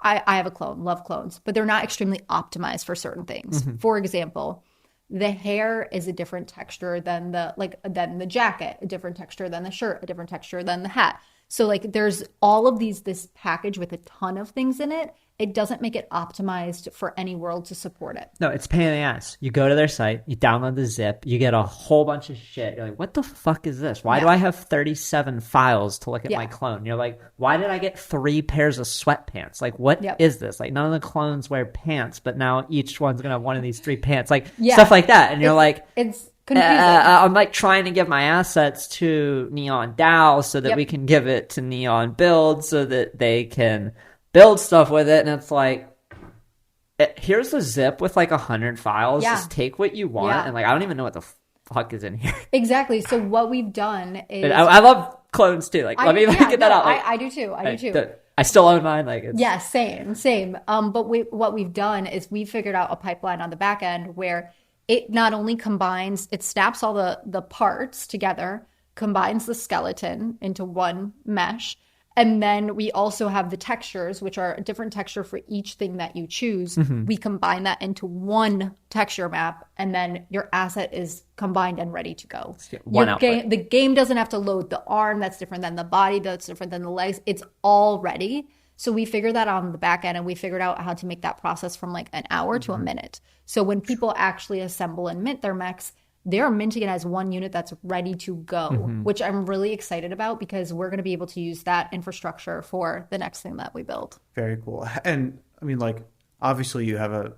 I have a clone, love clones, but they're not extremely optimized for certain things. For example, the hair is a different texture than the jacket, a different texture than the shirt, a different texture than the hat. So like there's all of this package with a ton of things in it. It doesn't make it optimized for any world to support it.
No, it's a pain in the ass. You go to their site, you download the zip, you get a whole bunch of shit. You're like, what the fuck is this? Why do I have 37 files to look at my clone? You're like, why did I get 3 pairs of sweatpants? Like, what is this? Like, none of the clones wear pants, but now each one's going to have one of these 3 pants. Like, stuff like that. And you're like...
It's confusing.
I'm like trying to give my assets to Neon DAO so that we can give it to Neon Build so that they can build stuff with it, and it's like, here's a zip with like 100 files.
Yeah.
Just take what you want,
Yeah.
and like I don't even know what the fuck is in here.
Exactly. So what we've done is
And I love clones too. Like, let me get that out. Like,
I do too. I do too.
I still own mine. Like, it's,
Yeah, same. But what we've done is we figured out a pipeline on the back end where it not only combines, it snaps all the parts together, combines the skeleton into one mesh, and then we also have the textures, which are a different texture for each thing that you choose. We combine that into one texture map, and then your asset is combined and ready to go. The game doesn't have to load the arm that's different than the body, that's different than the legs. It's all ready. So we figured that out on the back end, and we figured out how to make that process from like an hour to a minute. So when people actually assemble and mint their mechs, they're minting it as one unit that's ready to go, which I'm really excited about because we're going to be able to use that infrastructure for the next thing that we build.
Very cool. And I mean, like, obviously you have a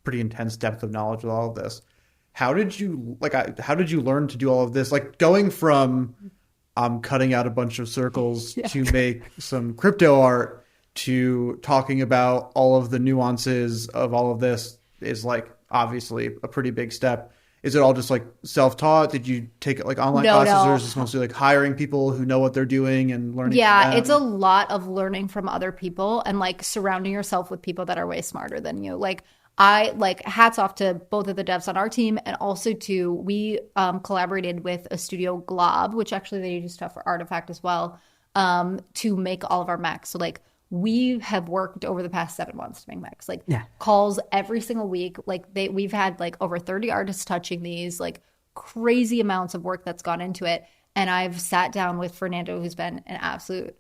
pretty intense depth of knowledge with all of this. How did you learn to do all of this? Like, going from cutting out a bunch of circles to make some crypto art to talking about all of the nuances of all of this is like obviously a pretty big step. Is it all just like self-taught? Did you take like online classes, or is this mostly like hiring people who know what they're doing and learning?
Yeah, it's a lot of learning from other people and like surrounding yourself with people that are way smarter than you. Like, I like hats off to both of the devs on our team, and also to we collaborated with a studio, Glob, which actually they do stuff for Artifact as well, to make all of our mechs. So like we have worked over the past 7 months to make mechs, like calls every single week. Like we've had like over 30 artists touching these, like crazy amounts of work that's gone into it. And I've sat down with Fernando, who's been an absolute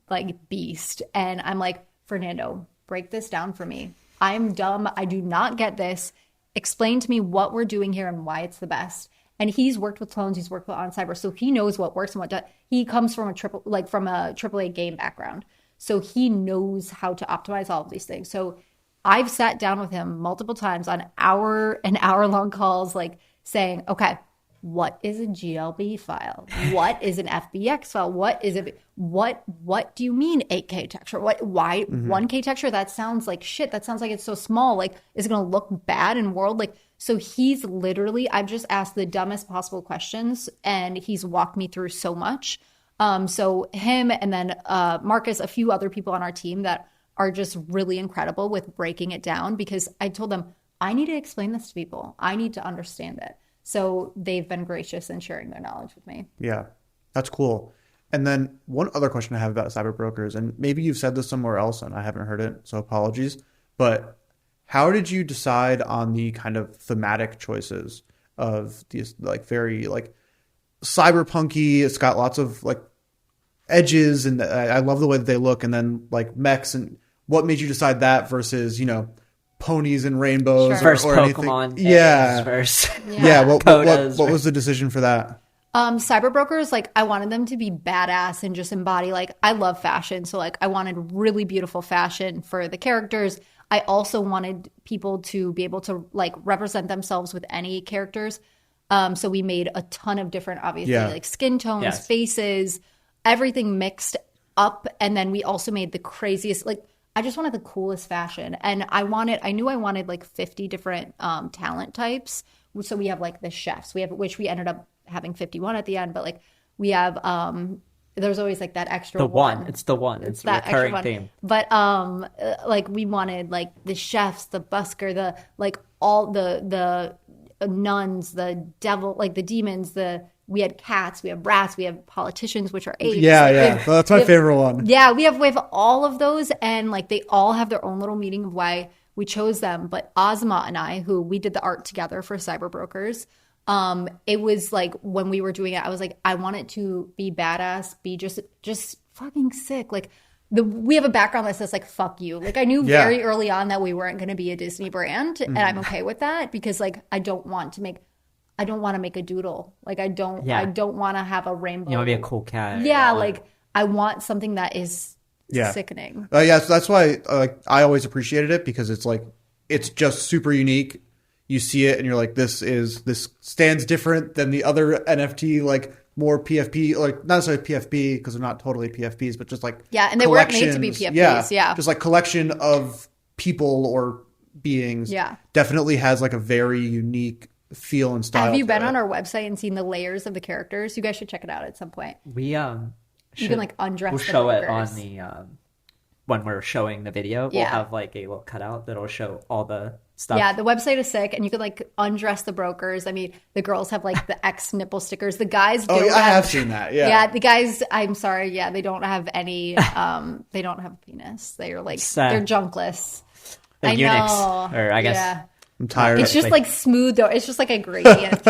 like beast. And I'm like, Fernando, break this down for me. I'm dumb. I do not get this. Explain to me what we're doing here and why it's the best. And he's worked with clones. He's worked with on cyber, so he knows what works and what does. He comes from a AAA game background, so he knows how to optimize all of these things. So I've sat down with him multiple times on hour-long calls, like saying, okay, what is a GLB file? What is an FBX file? What is it? What do you mean 8K texture? Why 1K texture? That sounds like shit. That sounds like it's so small. Like, is it going to look bad in world? Like, so he's literally, I've just asked the dumbest possible questions, and he's walked me through so much. So him, and then Marcus, a few other people on our team that are just really incredible with breaking it down, because I told them, I need to explain this to people. I need to understand it. So they've been gracious in sharing their knowledge with me.
Yeah, that's cool. And then one other question I have about CyberBrokers, and maybe you've said this somewhere else and I haven't heard it, so apologies, but how did you decide on the kind of thematic choices of these, like, very like cyberpunky? It's got lots of like edges, and I love the way that they look, and then like mechs. And what made you decide that versus, you know, ponies and rainbows,
first
or
Pokemon
anything? Yeah.
First.
Yeah. What was the decision for that?
CyberBrokers, like, I wanted them to be badass and just embody, like, I love fashion. So like I wanted really beautiful fashion for the characters. I also wanted people to be able to like represent themselves with any characters. So we made a ton of different, obviously, like skin tones, faces, everything mixed up. And then we also made the craziest, like, I just wanted the coolest fashion. And I knew I wanted like 50 different talent types. So we have like the chefs, which we ended up having 51 at the end, but like we have, there's always like that extra one.
It's the one. It's the recurring theme.
But like we wanted like the chefs, the busker, the like all the nuns, the devil, like the demons, we had cats, we have rats, we have politicians, which are apes.
Yeah. That's my favorite one.
Yeah, we have all of those, and like they all have their own little meaning of why we chose them. But Ozma and I, who we did the art together for CyberBrokers, it was like when we were doing it, I was like, I want it to be badass, be just fucking sick. Like we have a background that says like fuck you. Like I knew very early on that we weren't going to be a Disney brand, and I'm okay with that, because like I don't want to make a doodle. Like I don't want to have a rainbow.
You want to be a cool cat.
Yeah, like I want something that is sickening.
So that's why I always appreciated it, because it's like it's just super unique. You see it and you're like, this stands different than the other NFT like more PFP, like not necessarily PFP because they're not totally PFPs, but just like
and they weren't made to be PFPs. Yeah,
just like collection of people or beings.
Yeah,
definitely has like a very unique feel and style.
Have you been on our website and seen the layers of the characters? You guys should check it out at some point.
We
you can like undress.
We'll
the
show
brokers.
it on the when we're showing the video. We'll have like a little cutout that'll show all the stuff.
Yeah, the website is sick, and you could like undress the brokers. I mean, the girls have like the X nipple stickers. The guys don't.
Oh, yeah, I have seen that. Yeah,
yeah. The guys, I'm sorry. Yeah, they don't have any. They don't have a penis. They're like they're junkless.
The eunuchs, or I guess.
Yeah.
I'm tired.
It's just like smooth though. It's just like a gradient.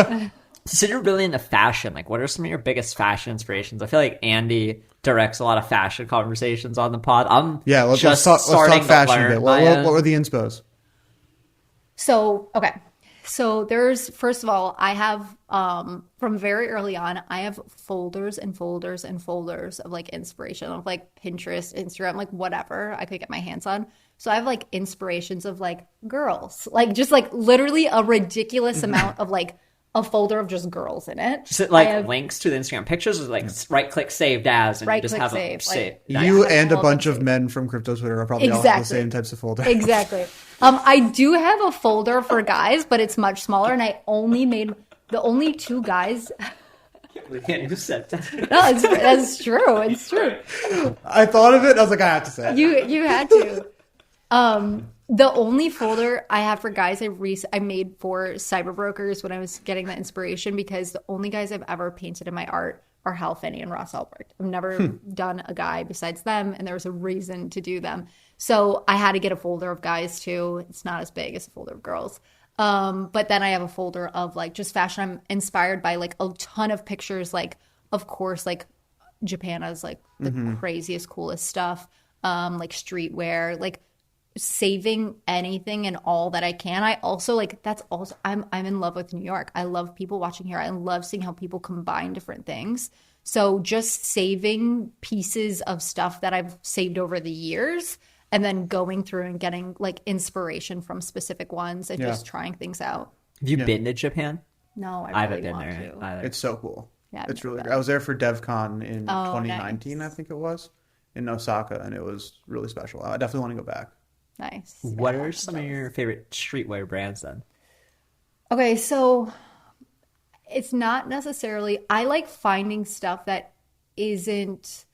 So you're really into fashion. Like, what are some of your biggest fashion inspirations? I feel like Andy directs a lot of fashion conversations on the pod.
Let's talk fashion a bit. What were the inspos?
So there's, first of all, I have from very early on, I have folders and folders and folders of like inspiration of like Pinterest, Instagram, like whatever I could get my hands on. So I have like inspirations of like girls, like just like literally a ridiculous amount of like a folder of just girls in it.
Is it like links to the Instagram pictures, or like right click saved as, and just have them saved?
You and a bunch of men from crypto Twitter are probably all the same types of folders.
Exactly. I do have a folder for guys, but it's much smaller, and I only made the only two guys.
You said that.
No, that's true. It's true.
I thought of it. I was like, I have to say it.
You had to. The only folder I have for guys I made for CyberBrokers when I was getting the inspiration, because the only guys I've ever painted in my art are Hal Finney and Ross Albrecht. I've never done a guy besides them, and there was a reason to do them. So I had to get a folder of guys too. It's not as big as a folder of girls. But then I have a folder of like just fashion. I'm inspired by like a ton of pictures, like of course like Japan has like the craziest, coolest stuff, like streetwear, like saving anything and all that I can. I also like I'm in love with New York. I love people watching here. I love seeing how people combine different things. So just saving pieces of stuff that I've saved over the years and then going through and getting like inspiration from specific ones and just trying things out.
Have you been to Japan?
No, I
haven't
really
been
want
there
to.
either.
It's so cool.
Yeah,
it's really great. I was there for DevCon in 2019,
nice.
I think it was, in Osaka, and it was really special. I definitely want to go back.
Nice.
What are some of your favorite streetwear brands then?
Okay, so it's not necessarily, I like finding stuff that isn't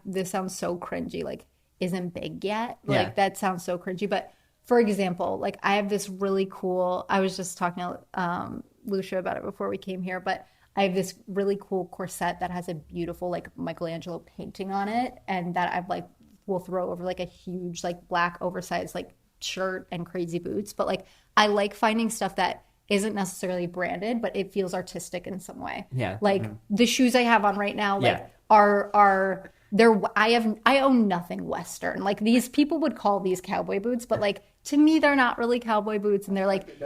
this sounds so cringy, like isn't big yet. Like that sounds so cringy. But for example, like I have this really cool, I was just talking to Lucia about it before we came here, but I have this really cool corset that has a beautiful like Michelangelo painting on it, and that I've like will throw over like a huge like black oversized like shirt and crazy boots. But like I like finding stuff that isn't necessarily branded, but it feels artistic in some way.
Yeah.
Like the shoes I have on right now, like are they're I own nothing Western. Like these people would call these cowboy boots, but like to me they're not really cowboy boots, and they're like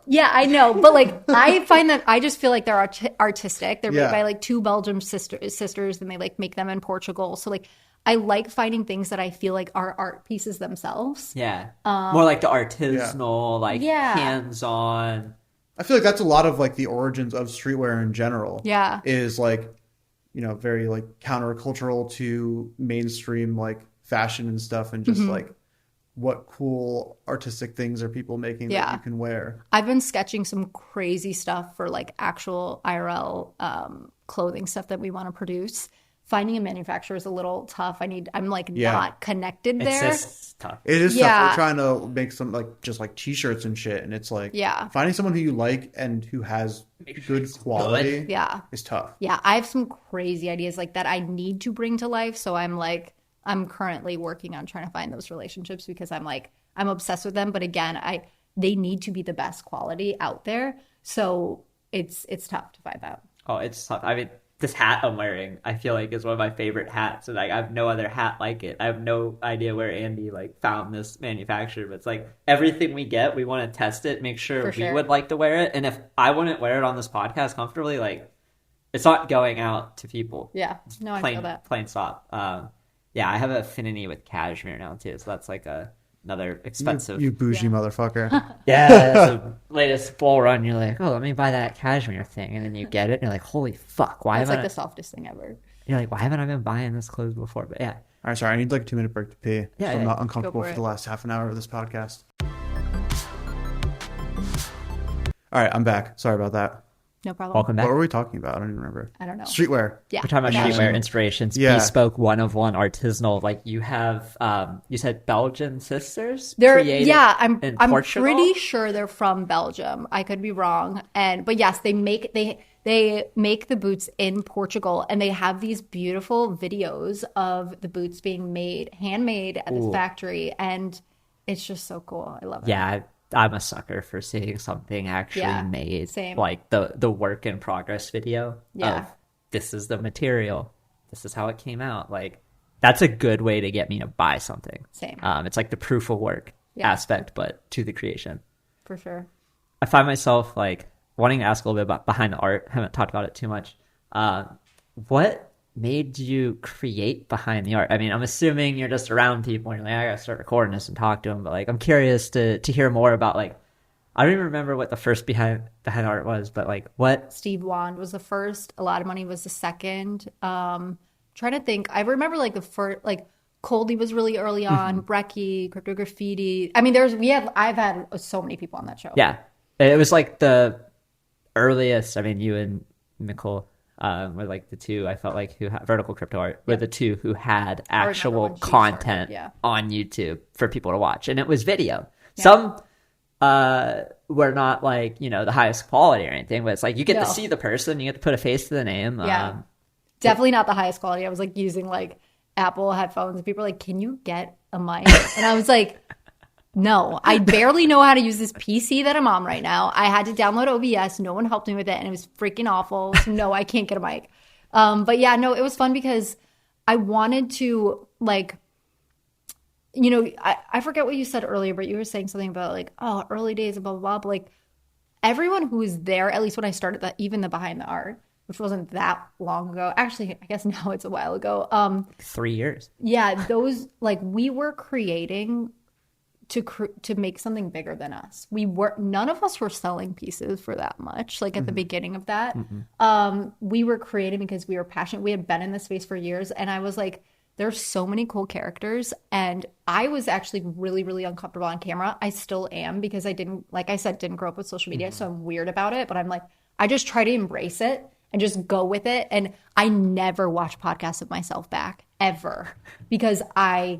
yeah, I know, but like I find that I just feel like they're artistic. They're made by like two Belgian sisters, and they like make them in Portugal. So like I like finding things that I feel like are art pieces themselves.
Yeah, more like the artisanal, like hands-on.
I feel like that's a lot of like the origins of streetwear in general.
Yeah,
is like, you know, very like countercultural to mainstream like fashion and stuff, and just like what cool artistic things are people making that you can wear.
I've been sketching some crazy stuff for like actual IRL clothing stuff that we want to produce. Finding a manufacturer is a little tough. I'm like not connected there.
It's just tough.
It is tough. We're trying to make some like just like t-shirts and shit, and it's like finding someone who you like and who has good quality is tough. Yeah,
I have some crazy ideas like that I need to bring to life. So I'm currently working on trying to find those relationships, because I'm obsessed with them. But again, they need to be the best quality out there. So it's tough to find that.
Oh, it's tough. I mean, this hat I'm wearing, I feel like is one of my favorite hats, and like I have no other hat like it. I have no idea where Andy like found this manufacturer, but it's like everything we get, we want to test it, make sure we would like to wear it. And if I wouldn't wear it on this podcast comfortably, like it's not going out to people.
Yeah, no, I feel that.
Plain stop. Yeah, I have an affinity with cashmere now too, so that's like a another expensive.
You bougie motherfucker.
Yeah, that's the latest bull run. You're like, oh, let me buy that cashmere thing, and then you get it, and you're like, holy fuck, why
That's
haven't
like the softest thing ever.
You're like, why haven't I been buying this clothes before? But yeah.
All right, sorry, I need like a 2-minute break to pee.
Yeah,
so I'm
yeah.
not uncomfortable
for
for
it.
the last half an hour of this podcast. All right, I'm back. Sorry about that.
No problem.
Welcome back.
What were we talking about? I don't even remember.
I don't know.
Streetwear.
Yeah.
We're talking about
Fashion.
streetwear inspirations,
Yeah.
bespoke, one of one, artisanal. Like you have, you said Belgian sisters.
They're
created
I'm
in
pretty
Portugal?
sure they're from Belgium. I could be wrong. But yes, they make the boots in Portugal, and they have these beautiful videos of the boots being handmade at this factory, and it's just so cool. I love it.
Yeah, I'm a sucker for seeing something actually made.
Same.
Like the work in progress video.
Yeah.
Of, this is the material. This is how it came out. Like that's a good way to get me to buy something.
Same.
It's like the proof of work aspect, but to the creation.
For sure.
I find myself like wanting to ask a little bit about behind the art. I haven't talked about it too much. What made you create behind the art? I mean, I'm assuming you're just around people and you're like, I gotta start recording this and talk to them. But like, I'm curious to hear more about like, I don't even remember what the first behind the art was, but like what?
Steve Wand was the first. A Lot of Money was the second. Trying to think. I remember like the first, like Coldy was really early on. Brecky, Crypto Graffiti. I mean, I've had so many people on that show.
Yeah, it was like the earliest. I mean, you and Nicole were like the two I felt like who had vertical crypto art were the two who had actual
when she
content
started,
on YouTube for people to watch, and it was video. Some were not like the highest quality or anything, but it's like you get to see the person, you get to put a face to the name.
Yeah. Definitely not the highest quality. I was like using like Apple headphones, and people were like, "Can you get a mic?" And I was like, no, I barely know how to use this PC that I'm on right now. I had to download OBS. No one helped me with it, and it was freaking awful. So no, I can't get a mic. But yeah, no, it was fun because I wanted to like, I forget what you said earlier, but you were saying something about like, oh, early days, blah, blah, blah. But like everyone who was there, at least when I started even the behind the art, which wasn't that long ago. Actually, I guess now it's a while ago.
3 years.
Yeah, those like we were creating to make something bigger than us. None of us were selling pieces for that much. Like at the beginning of that, we were creating because we were passionate. We had been in this space for years, and I was like, there's so many cool characters, and I was actually really, really uncomfortable on camera. I still am because I didn't, like I said, didn't grow up with social media, so I'm weird about it. But I'm like, I just try to embrace it and just go with it. And I never watch podcasts of myself back ever because I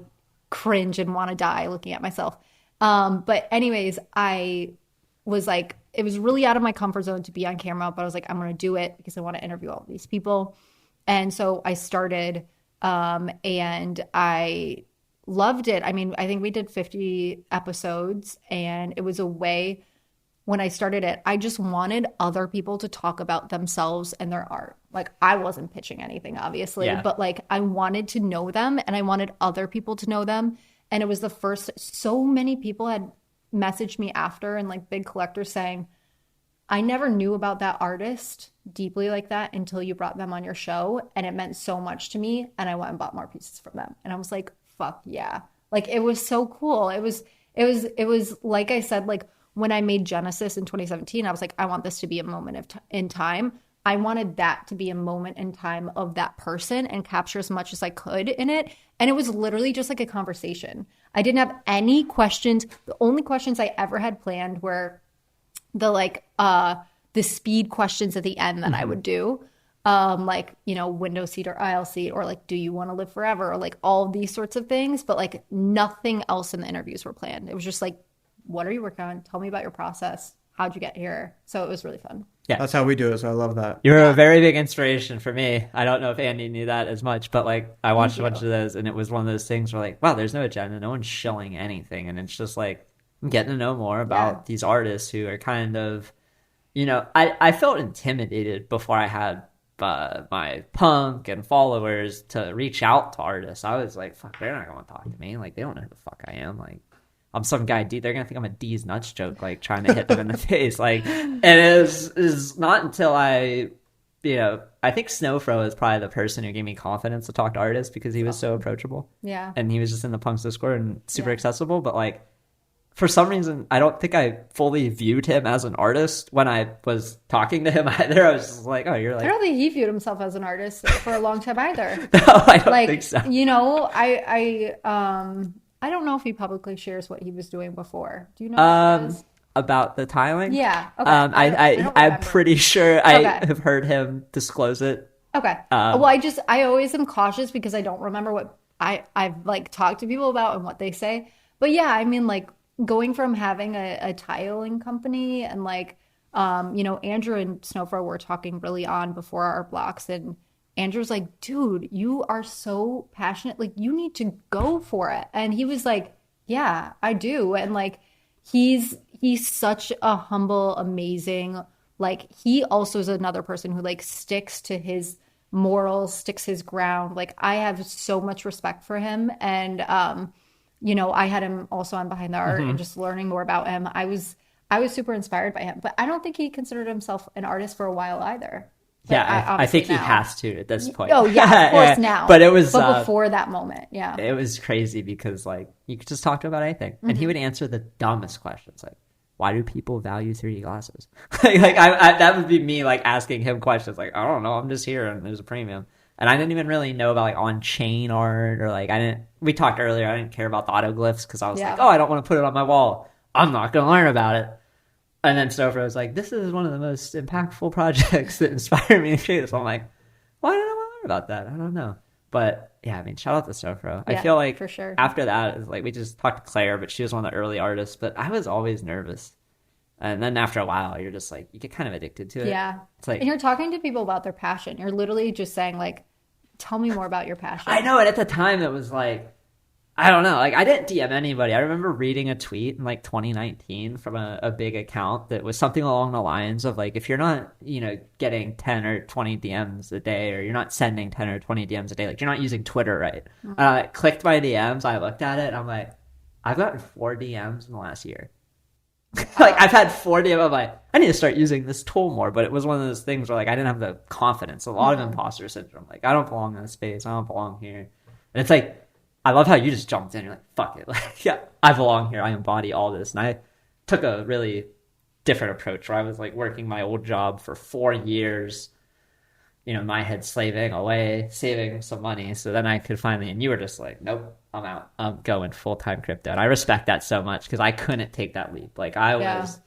cringe and want to die looking at myself. But anyways, I was like, it was really out of my comfort zone to be on camera, but I was like, I'm going to do it because I want to interview all these people. And so I started, and I loved it. I mean, I think we did 50 episodes, and it was a way when I started it, I just wanted other people to talk about themselves and their art. Like I wasn't pitching anything, obviously, but like I wanted to know them, and I wanted other people to know them. And it was the first, so many people had messaged me after, and like big collectors saying, I never knew about that artist deeply like that until you brought them on your show. And it meant so much to me. And I went and bought more pieces from them. And I was like, fuck yeah. Like it was so cool. It was like I said, like when I made Genesis in 2017, I was like, I want this to be a moment in time. I wanted that to be a moment in time of that person and capture as much as I could in it. And it was literally just like a conversation. I didn't have any questions. The only questions I ever had planned were the speed questions at the end that I would do. Like, window seat or aisle seat, or like, do you want to live forever? Or like all of these sorts of things. But like nothing else in the interviews were planned. It was just like, what are you working on? Tell me about your process. How'd you get here? So it was really fun.
Yeah,
that's how we do it. So I love that.
You're a very big inspiration for me. I don't know if Andy knew that as much, but like I watched a bunch of those, and it was one of those things where like, wow, there's no agenda, no one's showing anything, and it's just like I'm getting to know more about these artists who are kind of, I felt intimidated before I had my punk and followers to reach out to artists. I was like, fuck, they're not going to talk to me. Like they don't know who the fuck I am. Like I'm some guy D. They're gonna think I'm a D's nuts joke, like trying to hit them in the face. Like, and it is not until I I think Snowfro is probably the person who gave me confidence to talk to artists because he was so approachable.
Yeah.
And he was just in the Punks Discord and super accessible. But like, for some reason, I don't think I fully viewed him as an artist when I was talking to him either. I was just like, oh, you're like...
I don't think he viewed himself as an artist for a long time either.
No, I don't think so.
I don't know if he publicly shares what he was doing before. Do you know what it is?
About the tiling?
Yeah. Okay.
I'm pretty sure I have heard him disclose it.
Okay. Well, I always am cautious because I don't remember what I've like talked to people about and what they say. But yeah, I mean, like going from having a tiling company and like, Andrew and Snowfro were talking really on before our blocks, and Andrew's like, dude, you are so passionate. Like, you need to go for it. And he was like, yeah, I do. And like, he's such a humble, amazing, like, he also is another person who like sticks to his morals, sticks his ground. Like, I have so much respect for him. And, I had him also on Behind the Art and just learning more about him. I was super inspired by him, but I don't think he considered himself an artist for a while either.
Yeah, I think he has to at this point.
Oh yeah, of course now.
But it was
before that moment. Yeah,
it was crazy because like you could just talk to him about anything, and he would answer the dumbest questions like, "Why do people value 3D glasses?" I that would be me like asking him questions like, "I don't know, I'm just here and there's a premium." And I didn't even really know about like on-chain art or like we talked earlier. I didn't care about the autoglyphs because I was like, oh, I don't want to put it on my wall. I'm not going to learn about it. And then Snowfro was like, this is one of the most impactful projects that inspired me to create this. I'm like, why did I want to learn about that? I don't know. But yeah, I mean, shout out to Snowfro. I feel like
for sure.
After that, it's like we just talked to Claire, but she was one of the early artists. But I was always nervous. And then after a while, you're just like, you get kind of addicted to it.
Yeah.
It's like,
and you're talking to people about their passion. You're literally just saying like, tell me more about your passion.
I know. And at the time, it was like, I don't know. Like, I didn't DM anybody. I remember reading a tweet in like 2019 from a big account that was something along the lines of like, if you're not, getting 10 or 20 DMs a day, or you're not sending 10 or 20 DMs a day, like you're not using Twitter right. And I clicked my DMs. I looked at it. And I'm like, I've gotten 4 DMs in the last year. Like, I've had 4 DMs. I'm like, I need to start using this tool more. But it was one of those things where like I didn't have the confidence. A lot of imposter syndrome. Like, I don't belong in this space. I don't belong here. And it's like, I love how you just jumped in. You're like, fuck it. Like, yeah, I belong here. I embody all this. And I took a really different approach where I was like working my old job for 4 years, my head slaving away, saving some money. So then I could finally, and you were just like, nope, I'm out. I'm going full-time crypto. And I respect that so much because I couldn't take that leap. Like, I was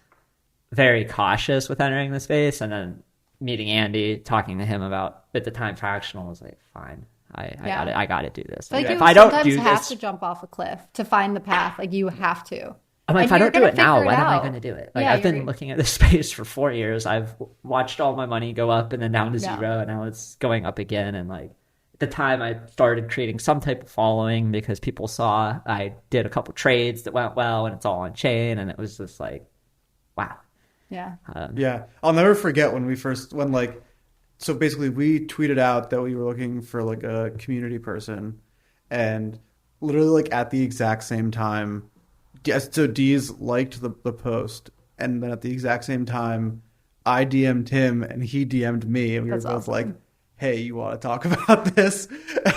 very cautious with entering the space. And then meeting Andy, talking to him about, at the time, fractional, was like, fine. I got to do this.
Like,
if I don't do
have
this,
to jump off a cliff to find the path. Like, you have to.
I'm like, if I don't do it now, when am I going to do it? Like,
Yeah,
I've been looking at this space for 4 years. I've watched all my money go up and then down to zero, and now it's going up again. And like, at the time, I started creating some type of following because people saw I did a couple trades that went well, and it's all on chain, and it was just like, wow.
Yeah.
Yeah, I'll never forget so basically we tweeted out that we were looking for like a community person, and literally like at the exact same time, so Deez liked the post, and then at the exact same time I DM'd him and he DM'd me, and we were both like, hey, you want to talk about this?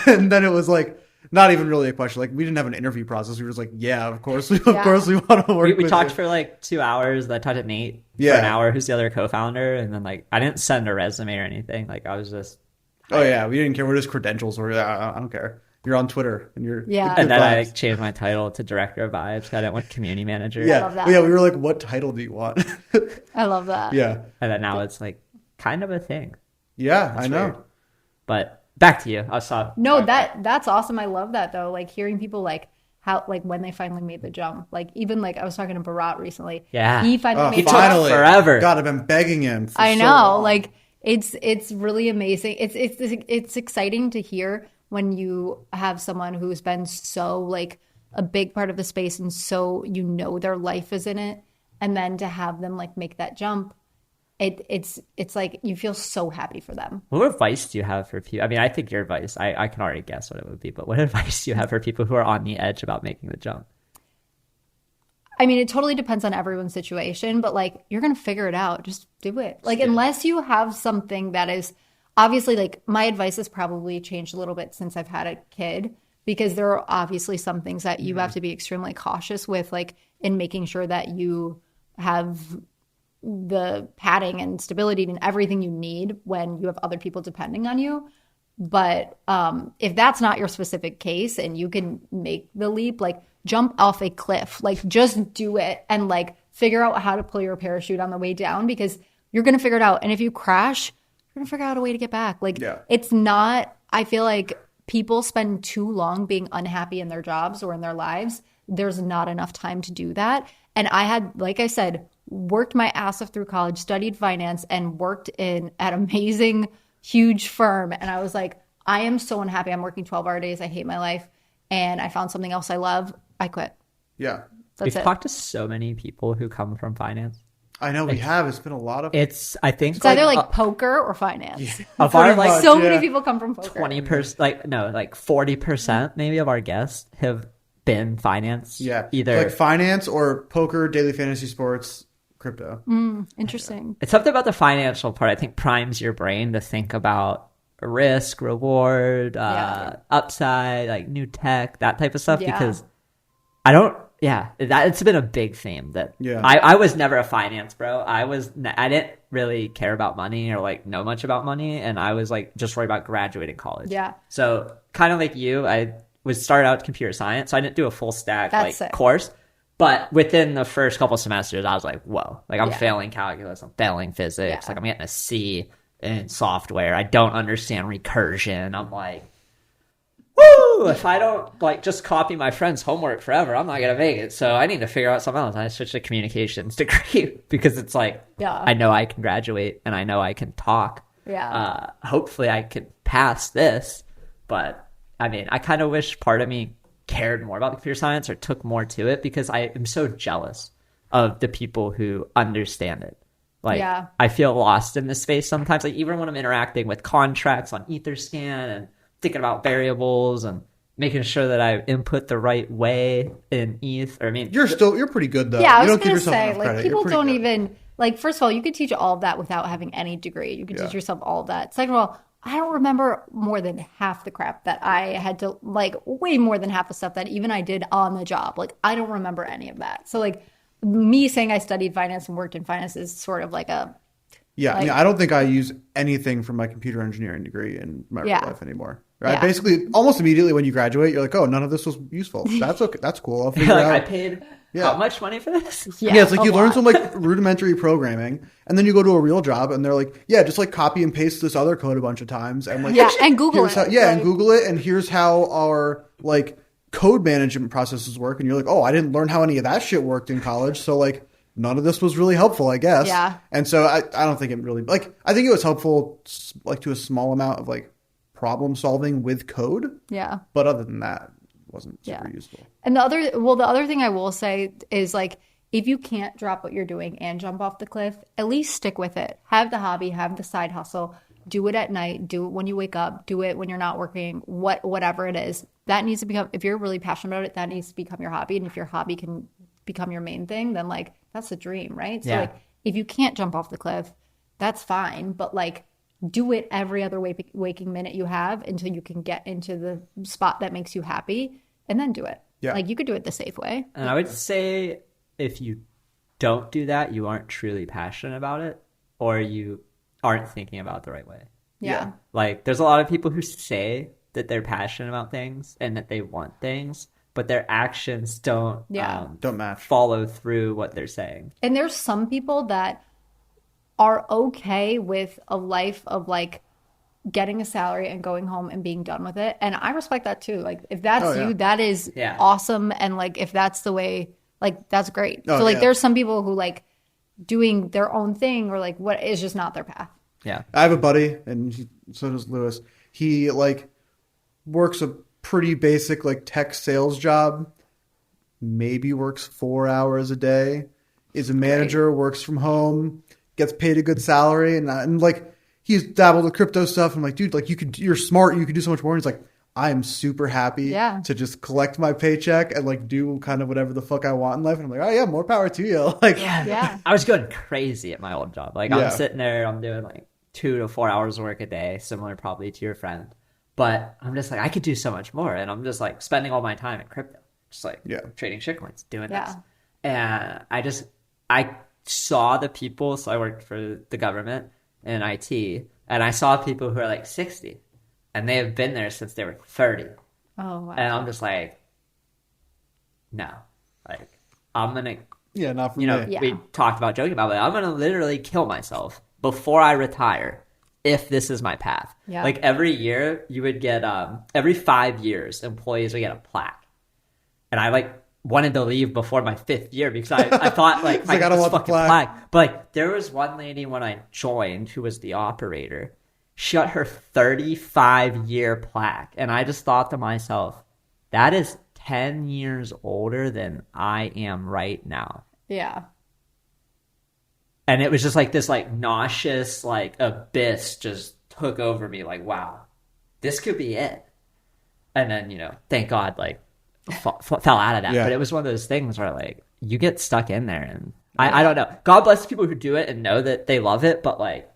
And then it was like, not even really a question. Like, we didn't have an interview process. We were just like, yeah, of course we want to work.
We talked for like 2 hours. I talked to Nate for an hour, who's the other co-founder, and then like I didn't send a resume or anything. Like, I was just,
we didn't care. We're just credentials. I don't care. You're on Twitter and you're
and then I changed my title to director of vibes. I didn't want community manager.
Yeah,
I love that.
We were like, what title do you want?
I love that.
Yeah,
and then now it's like kind of a thing.
Yeah, I know.
Weird. But back to you.
That's awesome. I love that though. Like hearing people like how like when they finally made the jump. Like even like I was talking to Bharat recently.
Yeah,
he finally made
the jump. Forever.
God, I've been begging him.
I know. Like it's really amazing. It's exciting to hear when you have someone who's been so like a big part of the space and so their life is in it, and then to have them like make that jump. It's like you feel so happy for them.
What advice do you have for people? I mean, I think your advice, I can already guess what it would be, but what advice do you have for people who are on the edge about making the jump?
I mean, it totally depends on everyone's situation, but like you're going to figure it out. Just do it. Like unless you have something that is obviously like my advice has probably changed a little bit since I've had a kid, because there are obviously some things that you have to be extremely cautious with, like in making sure that you have the padding and stability and everything you need when you have other people depending on you. But if that's not your specific case and you can make the leap, like jump off a cliff, like just do it and like figure out how to pull your parachute on the way down, because you're going to figure it out. And if you crash, you're going to figure out a way to get back. Like it's not, I feel like people spend too long being unhappy in their jobs or in their lives. There's not enough time to do that. And I had, like I said, worked my ass off through college, studied finance, and worked in an amazing, huge firm. And I was like, I am so unhappy. I'm working 12-hour days. I hate my life. And I found something else I love. I quit.
Yeah.
We've talked to so many people who come from finance.
I know we have. It's been a lot of.
I think
it's either like poker or finance.
Yeah,
of our like
so many people come from poker.
20%, like 40% maybe of our guests have been finance.
Yeah,
either
like finance or poker, daily fantasy sports, crypto.
Interesting.
It's something about the financial part. I think primes your brain to think about risk, reward, upside, like new tech, that type of stuff.
Yeah.
Because it's been a big theme that I was never a finance bro. I didn't really care about money or like know much about money, and I was like just worried about graduating college.
Yeah.
So kind of like you, I was started out computer science, so I didn't do a full stack course. But within the first couple semesters, I was like, whoa, like I'm failing calculus, I'm failing physics, like I'm getting a C in software. I don't understand recursion. I'm like, woo! If I don't like just copy my friend's homework forever, I'm not gonna make it. So I need to figure out something else. I switched to communications degree because it's like I know I can graduate and I know I can talk.
Yeah.
Hopefully I can pass this, but I mean, I kind of wish part of me cared more about computer science or took more to it, because I am so jealous of the people who understand it. Like, I feel lost in this space sometimes. Like, even when I'm interacting with contracts on Etherscan and thinking about variables and making sure that I input the right way in ETH. Or I mean,
you're pretty good though.
Yeah, I
you
was
don't give
gonna
yourself
say,
enough
like,
credit.
people don't even like. First of all, you could teach all of that without having any degree. You could teach yourself all of that. Second of all, I don't remember more than half the crap that I had to, like, way more than half the stuff that even I did on the job. Like, I don't remember any of that. So, like, me saying I studied finance and worked in finance is sort of like a...
Yeah, like, I don't think I use anything from my computer engineering degree in my real life anymore. Right? Basically, almost immediately when you graduate, you're like, oh, none of this was useful. That's okay. That's cool. I'll figure out.
I paid how much money for this?
Yeah, it's like you learn some like rudimentary programming, and then you go to a real job, and they're like, yeah, just like copy and paste this other code a bunch of times, and like
and Google it.
And Google it, and here's how our like code management processes work, and you're like, oh, I didn't learn how any of that shit worked in college, so like none of this was really helpful, I guess.
Yeah.
And so I don't think it really like I think it was helpful like to a small amount of like problem solving with code.
Yeah.
But other than that, it wasn't super useful.
And the other thing I will say is, like, if you can't drop what you're doing and jump off the cliff, at least stick with it. Have the hobby, have the side hustle, do it at night, do it when you wake up, do it when you're not working, whatever it is. That needs to become, if you're really passionate about it, that needs to become your hobby. And if your hobby can become your main thing, then like that's a dream, right? So like if you can't jump off the cliff, that's fine. But like do it every other waking minute you have until you can get into the spot that makes you happy, and then do it. Yeah. Like you could do it the safe way.
And I would say if you don't do that, you aren't truly passionate about it, or you aren't thinking about it the right way.
Yeah.
Like there's a lot of people who say that they're passionate about things and that they want things, but their actions don't
match,
follow through what they're saying.
And there's some people that are okay with a life of like getting a salary and going home and being done with it. And I respect that too. Like if that's you, that is awesome. And like if that's the way, like that's great. So like there's some people who like doing their own thing or like what is just not their path.
Yeah.
I have a buddy, and so does Lewis. He like works a pretty basic like tech sales job, maybe works 4 hours a day, is a manager, works from home, gets paid a good salary, and like he's dabbled with crypto stuff. I'm like, dude, like you're smart, you could do so much more. And he's like, I am super happy to just collect my paycheck and like do kind of whatever the fuck I want in life. And I'm like, oh yeah, more power to you. Like,
yeah. I was going crazy at my old job. Like I'm sitting there, I'm doing like 2 to 4 hours of work a day, similar probably to your friend. But I'm just like, I could do so much more. And I'm just like spending all my time in crypto, just like trading shitcoins, doing this. And I saw the people. So I worked for the government in IT, and I saw people who are like 60 and they have been there since they were 30.
Oh, wow.
And I'm just like, no, like I'm going to,
not for me.
We talked about joking about it. I'm going to literally kill myself before I retire if this is my path. Yeah. Like every year you would get, every 5 years, employees would get a plaque. And I like wanted to leave before my 5th year because I thought like, I got this fucking plaque. But like there was one lady when I joined who was the operator. She got her 35-year plaque. And I just thought to myself, that is 10 years older than I am right now.
Yeah.
And it was just like this like nauseous like abyss just took over me. Like, wow, this could be it. And then, thank God, like fell out of that. But it was one of those things where like you get stuck in there, and I don't know. God bless the people who do it and know that they love it. But like,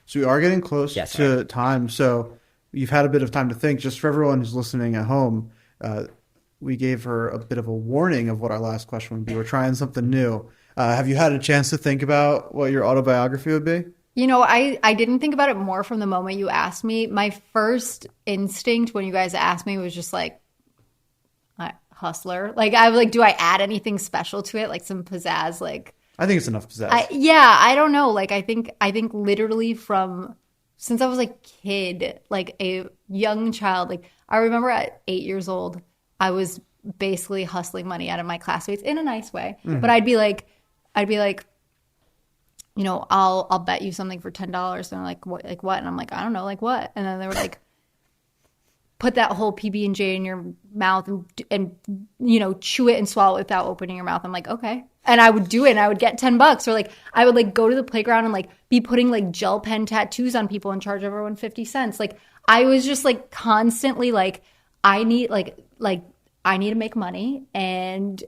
so we are getting close to time. So you've had a bit of time to think. Just for everyone who's listening at home, we gave her a bit of a warning of what our last question would be. We're trying something new. Have you had a chance to think about what your autobiography would be?
I didn't think about it more from the moment you asked me. My first instinct when you guys asked me was just like, hustler. Like, I was like, do I add anything special to it? Like some pizzazz? Like,
I think it's enough pizzazz.
I don't know. Like, I think literally since I was a kid, like a young child, like I remember at 8 years old, I was basically hustling money out of my classmates in a nice way. Mm-hmm. But I'd be like, I'll bet you something for $10. And they're like, what? Like what? And I'm like, I don't know, like what? And then they were like, put that whole PB&J in your mouth and chew it and swallow it without opening your mouth. I'm like, okay. And I would do it and I would get $10. Or like I would like go to the playground and like be putting like gel pen tattoos on people and charge everyone 50 cents. Like I was just like constantly like, I need to make money and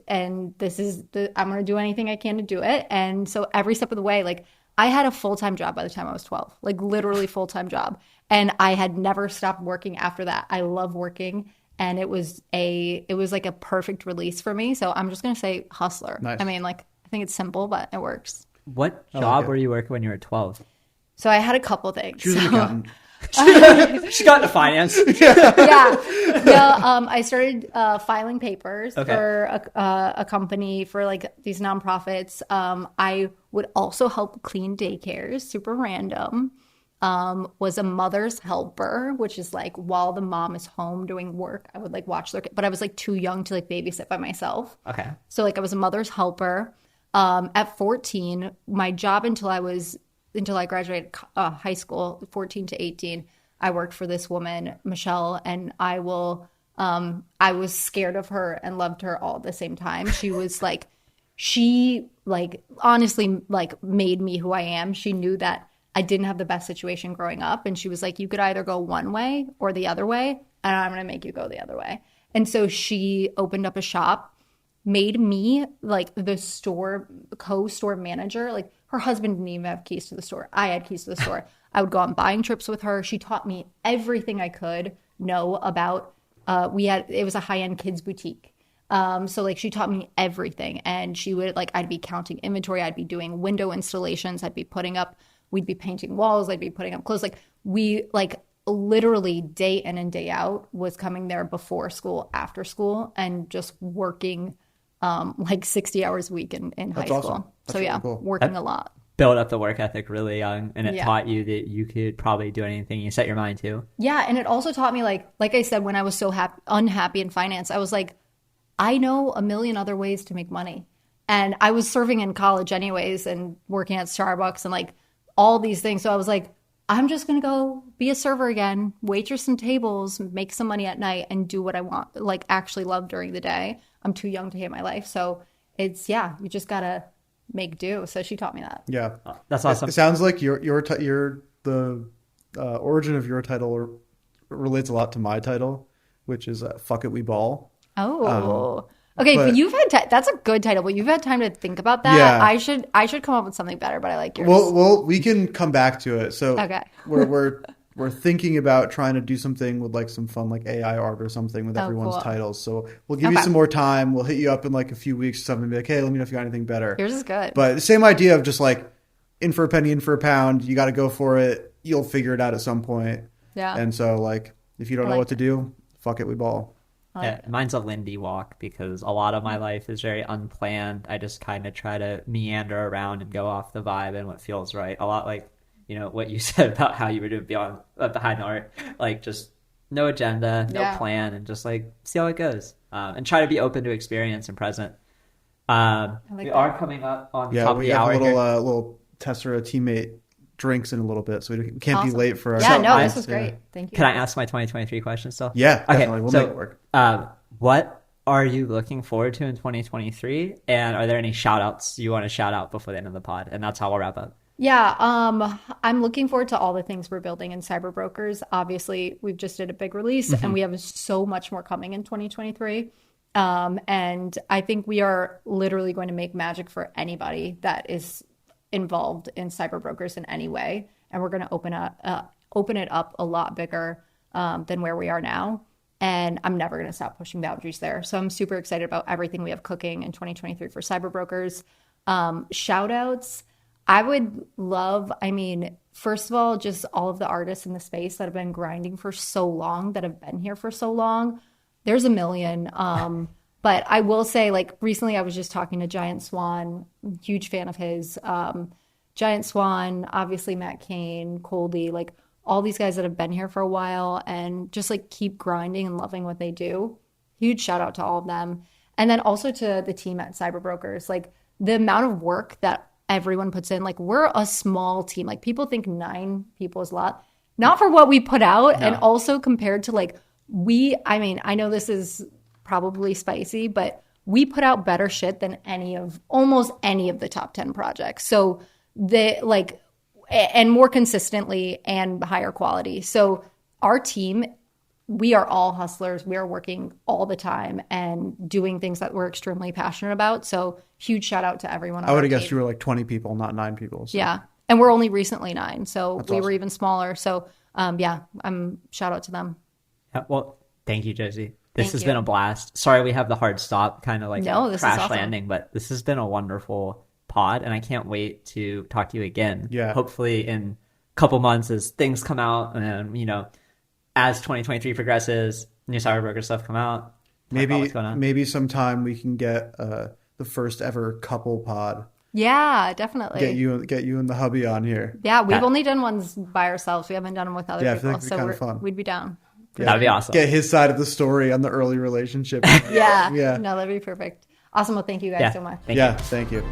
this is I'm going to do anything I can to do it. And so every step of the way, like I had a full-time job by the time I was 12, like literally full-time job. And I had never stopped working after that. I love working. And it was like a perfect release for me. So I'm just going to say hustler. Nice. I mean, like, I think it's simple, but it works.
What job were you working when you were 12?
So I had a couple things.
She was an accountant.
She got into finance.
I started filing papers for a company for like these nonprofits. I would also help clean daycares, super random. Was a mother's helper, which is like while the mom is home doing work, I would like watch their kid, but I was like too young to like babysit by myself. Okay. So like I was a mother's helper. At 14, my job until I graduated high school, 14 to 18, I worked for this woman, Michelle, and I was scared of her and loved her all at the same time. She was like, she like honestly like made me who I am. She knew that I didn't have the best situation growing up. And she was like, you could either go one way or the other way, and I'm going to make you go the other way. And so she opened up a shop, made me like the co-store manager. Like her husband didn't even have keys to the store. I had keys to the store. I would go on buying trips with her. She taught me everything I could know about. It was a high-end kids boutique. So like she taught me everything. And she would like, I'd be counting inventory. I'd be doing window installations. We'd be painting walls. I'd be putting up clothes. Like we like literally day in and day out was coming there before school, after school, and just working like 60 hours a week in high school. Awesome. So really cool. Working a lot.
Built up the work ethic really young, and it taught you that you could probably do anything you set your mind to.
Yeah, and it also taught me like I said, when I was so unhappy in finance, I was like, I know a million other ways to make money. And I was serving in college anyways and working at Starbucks and like all these things. So I was like, I'm just going to go be a server again, waitress some tables, make some money at night, and do what I want, like actually love during the day. I'm too young to hate my life. So it's, you just got to make do. So she taught me that.
Yeah.
That's awesome.
It sounds like the origin of your title relates a lot to my title, which is "Fuck It, We Ball."
Oh, okay.
but-
But you've had that's a good title, but you've had time to think about that.
Yeah.
I should come up with something better, but I like yours.
Well, we can come back to it. So
Okay.
we're thinking about trying to do something with like some fun like AI art or something with everyone's
cool.
titles. So we'll give you
Okay.
some more time. We'll hit you up in like a few weeks or something and be like, hey, let me know if you got anything better.
Yours is good.
But the same idea of just like in for a penny, in for a pound. You got to go for it. You'll figure it out at some point.
Yeah.
And so like if you don't
I
know
like
what to do, fuck it, we ball.
Yeah, mine's a Lindy walk because a lot of my life is very unplanned. I just kind of try to meander around and go off the vibe and what feels right. A lot like, what you said about how you were doing behind the art, like just no agenda, no
Yeah.
plan, and just like see how it goes. And try to be open to experience and present. We
that.
are coming up on the
Yeah,
top of
we
the
have
hour
a
here.
little Tessera teammate drinks in a little bit, so we can't
Awesome.
be late for our
Yeah, no,
I-
this was great. Thank you.
Can I ask my 2023 question still?
Yeah,
Okay,
definitely. We'll
so,
make it work.
What are you looking forward to in 2023? And are there any shout outs you want to shout out before the end of the pod? And that's how we'll wrap up.
Yeah, I'm looking forward to all the things we're building in CyberBrokers. Obviously, we've just did a big release and we have so much more coming in 2023. And I think we are literally going to make magic for anybody that is involved in CyberBrokers in any way. And we're going to open it up a lot bigger than where we are now. And I'm never going to stop pushing boundaries there. So I'm super excited about everything we have cooking in 2023 for CyberBrokers. Shout outs. I would love, first of all, just all of the artists in the space that have been grinding for so long, that have been here for so long. There's a million. But I will say, like, recently I was just talking to Giant Swan, huge fan of his. Giant Swan, obviously Matt Kane, Coldy, like all these guys that have been here for a while and just like keep grinding and loving what they do. Huge shout out to all of them. And then also to the team at CyberBrokers, like the amount of work that everyone puts in, like we're a small team. Like people think 9 people is a lot, not for what we put out.
No.
And also compared to like I know this is probably spicy, but we put out better shit than almost any of the top 10 projects. So and more consistently and higher quality. So our team, we are all hustlers. We are working all the time and doing things that we're extremely passionate about. So huge shout out to everyone.
I would have guessed you were like 20 people, not 9 people. So.
Yeah. And we're only recently 9. So
That's
we were
awesome.
even smaller. So I'm shout out to them.
Yeah, well, thank you, Josie. This
Thank
has
you.
been a blast. Sorry we have the hard stop, kind of like
No,
a
this is
crash
awesome.
landing, but this has been a wonderful pod, and I can't wait to talk to you again.
Yeah.
Hopefully in a couple months as things come out, and as 2023 progresses, new CyberBroker stuff come out. talk about what's going on.
Maybe sometime we can get the first ever couple pod.
Yeah, definitely.
Get you and the hubby on here.
Yeah, we've
Yeah.
only done ones by ourselves. We haven't done them with other
Yeah, I
people.
feel like it'd be kinda fun.
We'd be down.
That'd be awesome.
Get his side of the story on the early relationship.
Yeah.
Yeah.
No, that'd be perfect. Awesome. Well, thank you guys
Yeah.
so much.
Thank you.
Yeah, thank you.